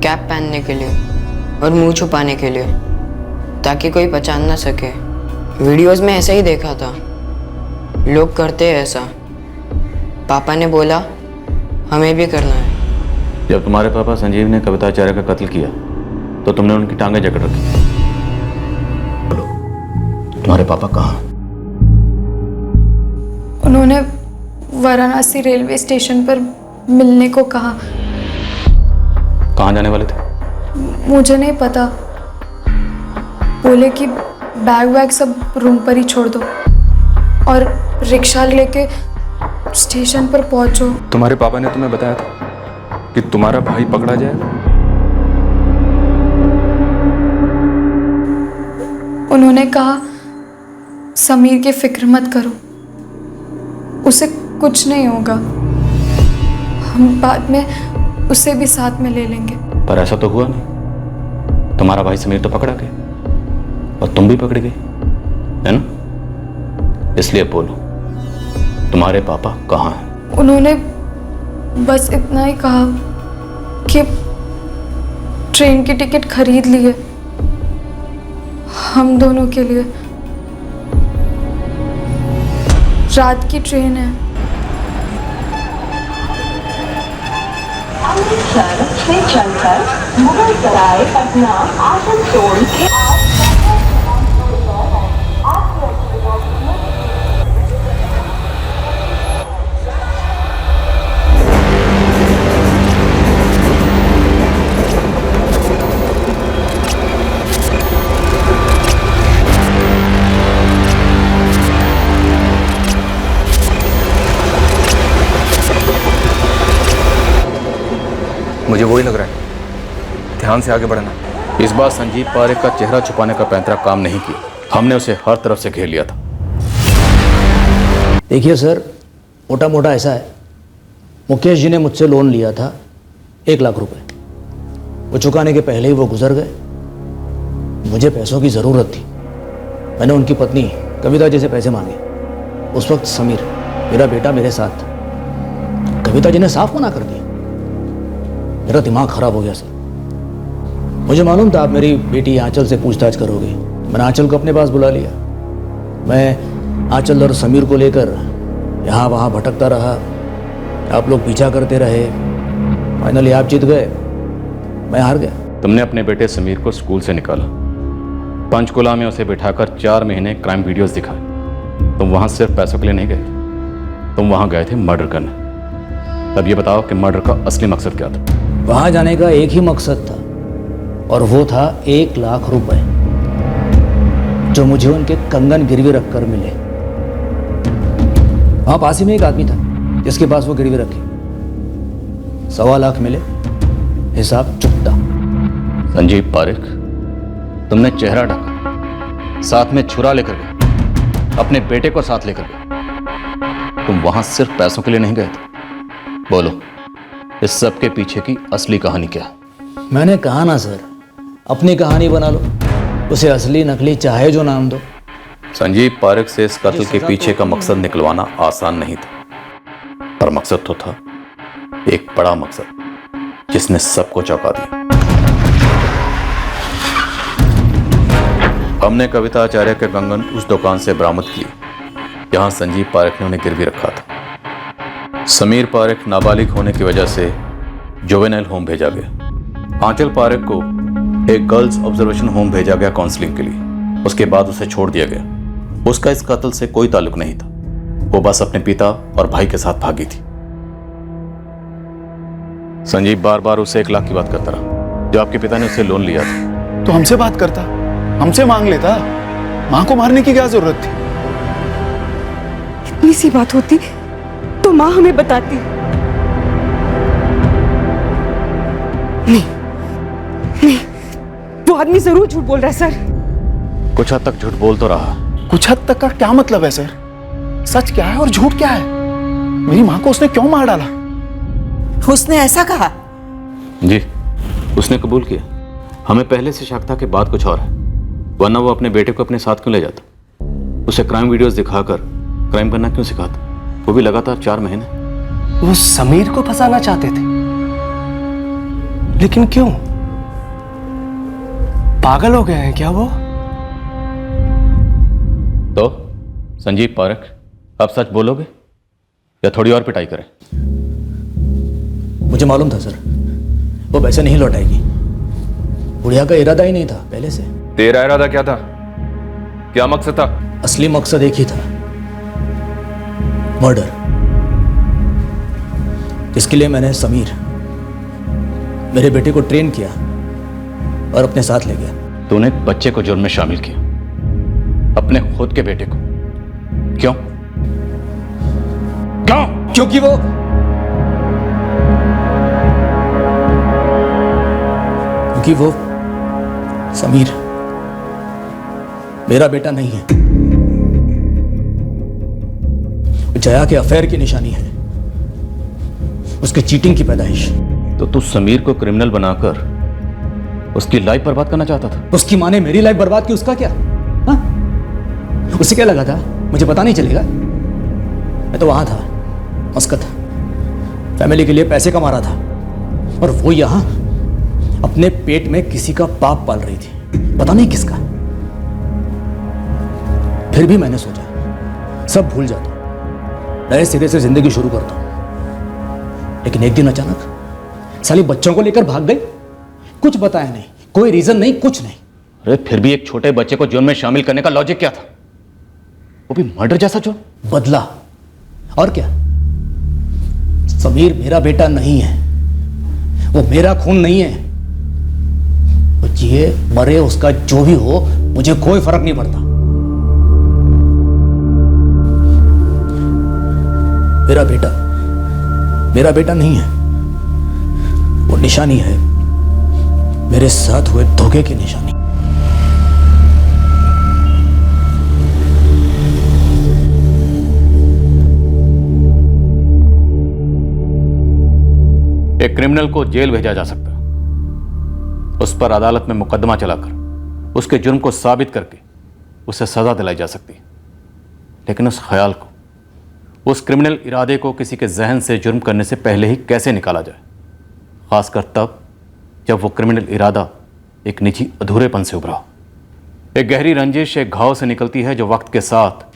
कैप पहनने के लिए और मुंह छुपाने के लिए, ताकि कोई पहचान ना सके। वीडियोस में ऐसा ही देखा था, लोग करते हैं ऐसा। पापा ने बोला हमें भी करना है। जब तुम्हारे पापा संजीव ने कविता आचार्य का कत्ल किया तो तुमने उनकी टांगें जकड़ रखी। बोलो, तुम्हारे पापा कहाँ? उन्होंने वाराणसी रेलवे स्टेशन पर मिलने को कहा। कहाँ जाने वाले थे? मुझे नहीं पता। बोले कि बैग वैग सब रूम पर ही छोड़ दो और रिक्शा लेके स्टेशन पर पहुंचो। तुम्हारे पापा ने तुम्हें बताया था कि तुम्हारा भाई पकड़ा जाएगा? उन्होंने कहा समीर की फिक्र मत करो, उसे कुछ नहीं होगा, हम बाद में उसे भी साथ में ले लेंगे। पर ऐसा तो हुआ नहीं। तुम्हारा भाई समीर तो पकड़ा गया और तुम भी पकड़ी गई, है ना? इसलिए बोलो, तुम्हारे पापा कहाँ हैं? उन्होंने बस इतना ही कहा कि ट्रेन की टिकट खरीद ली है हम दोनों के लिए। रात की ट्रेन है। अमृतसर से चलकर मुगलसराय, पटना, आसनसोल के मुझे वही लग रहा है। ध्यान से आगे बढ़ना। इस बार संजीव पारेख का चेहरा छुपाने का पैंतरा काम नहीं किया। हमने उसे हर तरफ से घेर लिया था। देखिए सर, मोटा मोटा ऐसा है, मुकेश जी ने मुझसे लोन लिया था 1 लाख रुपए। वो चुकाने के पहले ही वो गुजर गए। मुझे पैसों की ज़रूरत थी। मैंने उनकी पत्नी कविता जी से पैसे मांगे। उस वक्त समीर, मेरा बेटा, मेरे साथ था। कविता जी ने साफ मना कर दिया। मेरा दिमाग खराब हो गया सर। मुझे मालूम था आप मेरी बेटी आंचल से पूछताछ करोगे। मैंने आंचल को अपने पास बुला लिया। मैं आंचल और समीर को लेकर यहाँ वहाँ भटकता रहा। आप लोग पीछा करते रहे। फाइनली आप जीत गए, मैं हार गया। तुमने अपने बेटे समीर को स्कूल से निकाला, पंचकुला में उसे बिठाकर 4 महीने क्राइम वीडियोस दिखाए। तुम वहां सिर्फ पैसों के लिए नहीं गए थे, तुम वहां गए थे मर्डर करने। तब ये बताओ कि मर्डर का असली मकसद क्या था? वहां जाने का एक ही मकसद था, और वो था 1 लाख रुपए जो मुझे उनके कंगन गिरवी रखकर मिले। वहां पास ही में एक आदमी था जिसके पास वो गिरवी रखे। 1.25 लाख मिले, हिसाब चुकता। संजीव पारेख, तुमने चेहरा ढका, साथ में छुरा लेकर गए, अपने बेटे को साथ लेकर गए। तुम वहां सिर्फ पैसों के लिए नहीं गए थे। बोलो, इस सब के पीछे की असली कहानी क्या है? मैंने कहा ना सर, अपनी कहानी बना लो, उसे असली नकली चाहे जो नाम दो। संजीव पारेख से इस कत्ल के पीछे का मकसद निकलवाना आसान नहीं था, पर मकसद तो था, एक बड़ा मकसद जिसने सबको चौंका दिया। हमने कविता आचार्य के कंगन उस दुकान से बरामद किए जहां संजीव पारेख ने उन्हें गिरवी रखा था। समीर पारेख नाबालिग होने की वजह से जुवेनाइल होम भेजा गया। आंचल पारेख को एक गर्ल्स ऑब्जर्वेशन होम भेजा गया काउंसलिंग के लिए। उसके बाद उसे छोड़ दिया गया। उसका इस कत्ल से कोई ताल्लुक नहीं था। वो बस अपने पिता और भाई के साथ भागी थी। संजीव बार बार उसे 1 लाख की बात करता रहा जो आपके पिता ने उससे लोन लिया था। तो हमसे बात करता, हमसे मांग लेता। मां को मारने की क्या जरूरत थी? इतनी सी बात होती तो मां हमें बताती। नहीं, वो आदमी जरूर झूठ बोल रहा है सर। कुछ हद तक झूठ बोल तो रहा। कुछ हद तक का क्या मतलब है सर? सच क्या है और झूठ क्या है? मेरी मां को उसने क्यों मार डाला? उसने ऐसा कहा? जी, उसने कबूल किया। हमें पहले से शक था कि बात कुछ और है, वरना वो अपने बेटे को अपने साथ क्यों ले जाता? उसे क्राइम वीडियोस दिखाकर क्राइम करना क्यों सिखाता? वो भी लगातार 4 महीने। वो समीर को फंसाना चाहते थे, लेकिन क्यों? पागल हो गए हैं क्या वो? तो संजीव पारेख, अब सच बोलोगे या थोड़ी और पिटाई करें? मुझे मालूम था सर, वो पैसे नहीं लौटाएगी। बुढ़िया का इरादा ही नहीं था पहले से। तेरा इरादा क्या था? क्या मकसद था? असली मकसद एक ही था, मर्डर। इसके लिए मैंने समीर, मेरे बेटे को ट्रेन किया और अपने साथ ले गया। तूने एक बच्चे को जुर्म में शामिल किया, अपने खुद के बेटे को। क्यों? क्यों? क्योंकि वो समीर मेरा बेटा नहीं है। जया के अफेयर की निशानी है, उसके चीटिंग की पैदाइश। तो तू समीर को क्रिमिनल बनाकर उसकी लाइफ बर्बाद करना चाहता था? उसकी माँ ने मेरी लाइफ बर्बाद की, उसका क्या? हाँ? उसे क्या लगा था मुझे पता नहीं चलेगा? मैं तो वहां था, मस्कत, फैमिली के लिए पैसे कमा रहा था, और वो यहां अपने पेट में किसी का पाप पाल रही थी, पता नहीं किसका। फिर भी मैंने सोचा सब भूल जाता हूं, नए सिरे से जिंदगी शुरू करता हूं। लेकिन एक दिन अचानक साली बच्चों को लेकर भाग गई, कुछ बताया नहीं, कोई रीजन नहीं, कुछ नहीं। अरे फिर भी एक छोटे बच्चे को जुर्म में शामिल करने का लॉजिक क्या था? वो भी मर्डर जैसा जुर्म? बदला, और क्या? समीर मेरा बेटा नहीं है, वो मेरा खून नहीं है। वो जिए मरे, उसका जो भी हो, मुझे कोई फर्क नहीं पड़ता। मेरा बेटा नहीं है, वो निशानी है मेरे साथ हुए धोखे की निशानी। एक क्रिमिनल को जेल भेजा जा सकता, उस पर अदालत में मुकदमा चलाकर उसके जुर्म को साबित करके उसे सजा दिलाई जा सकती है, लेकिन उस ख्याल को, उस क्रिमिनल इरादे को किसी के जहन से जुर्म करने से पहले ही कैसे निकाला जाए, खासकर तब जब वो क्रिमिनल इरादा एक निजी अधूरेपन से उभरा हो। एक गहरी रंजिश एक घाव से निकलती है जो वक्त के साथ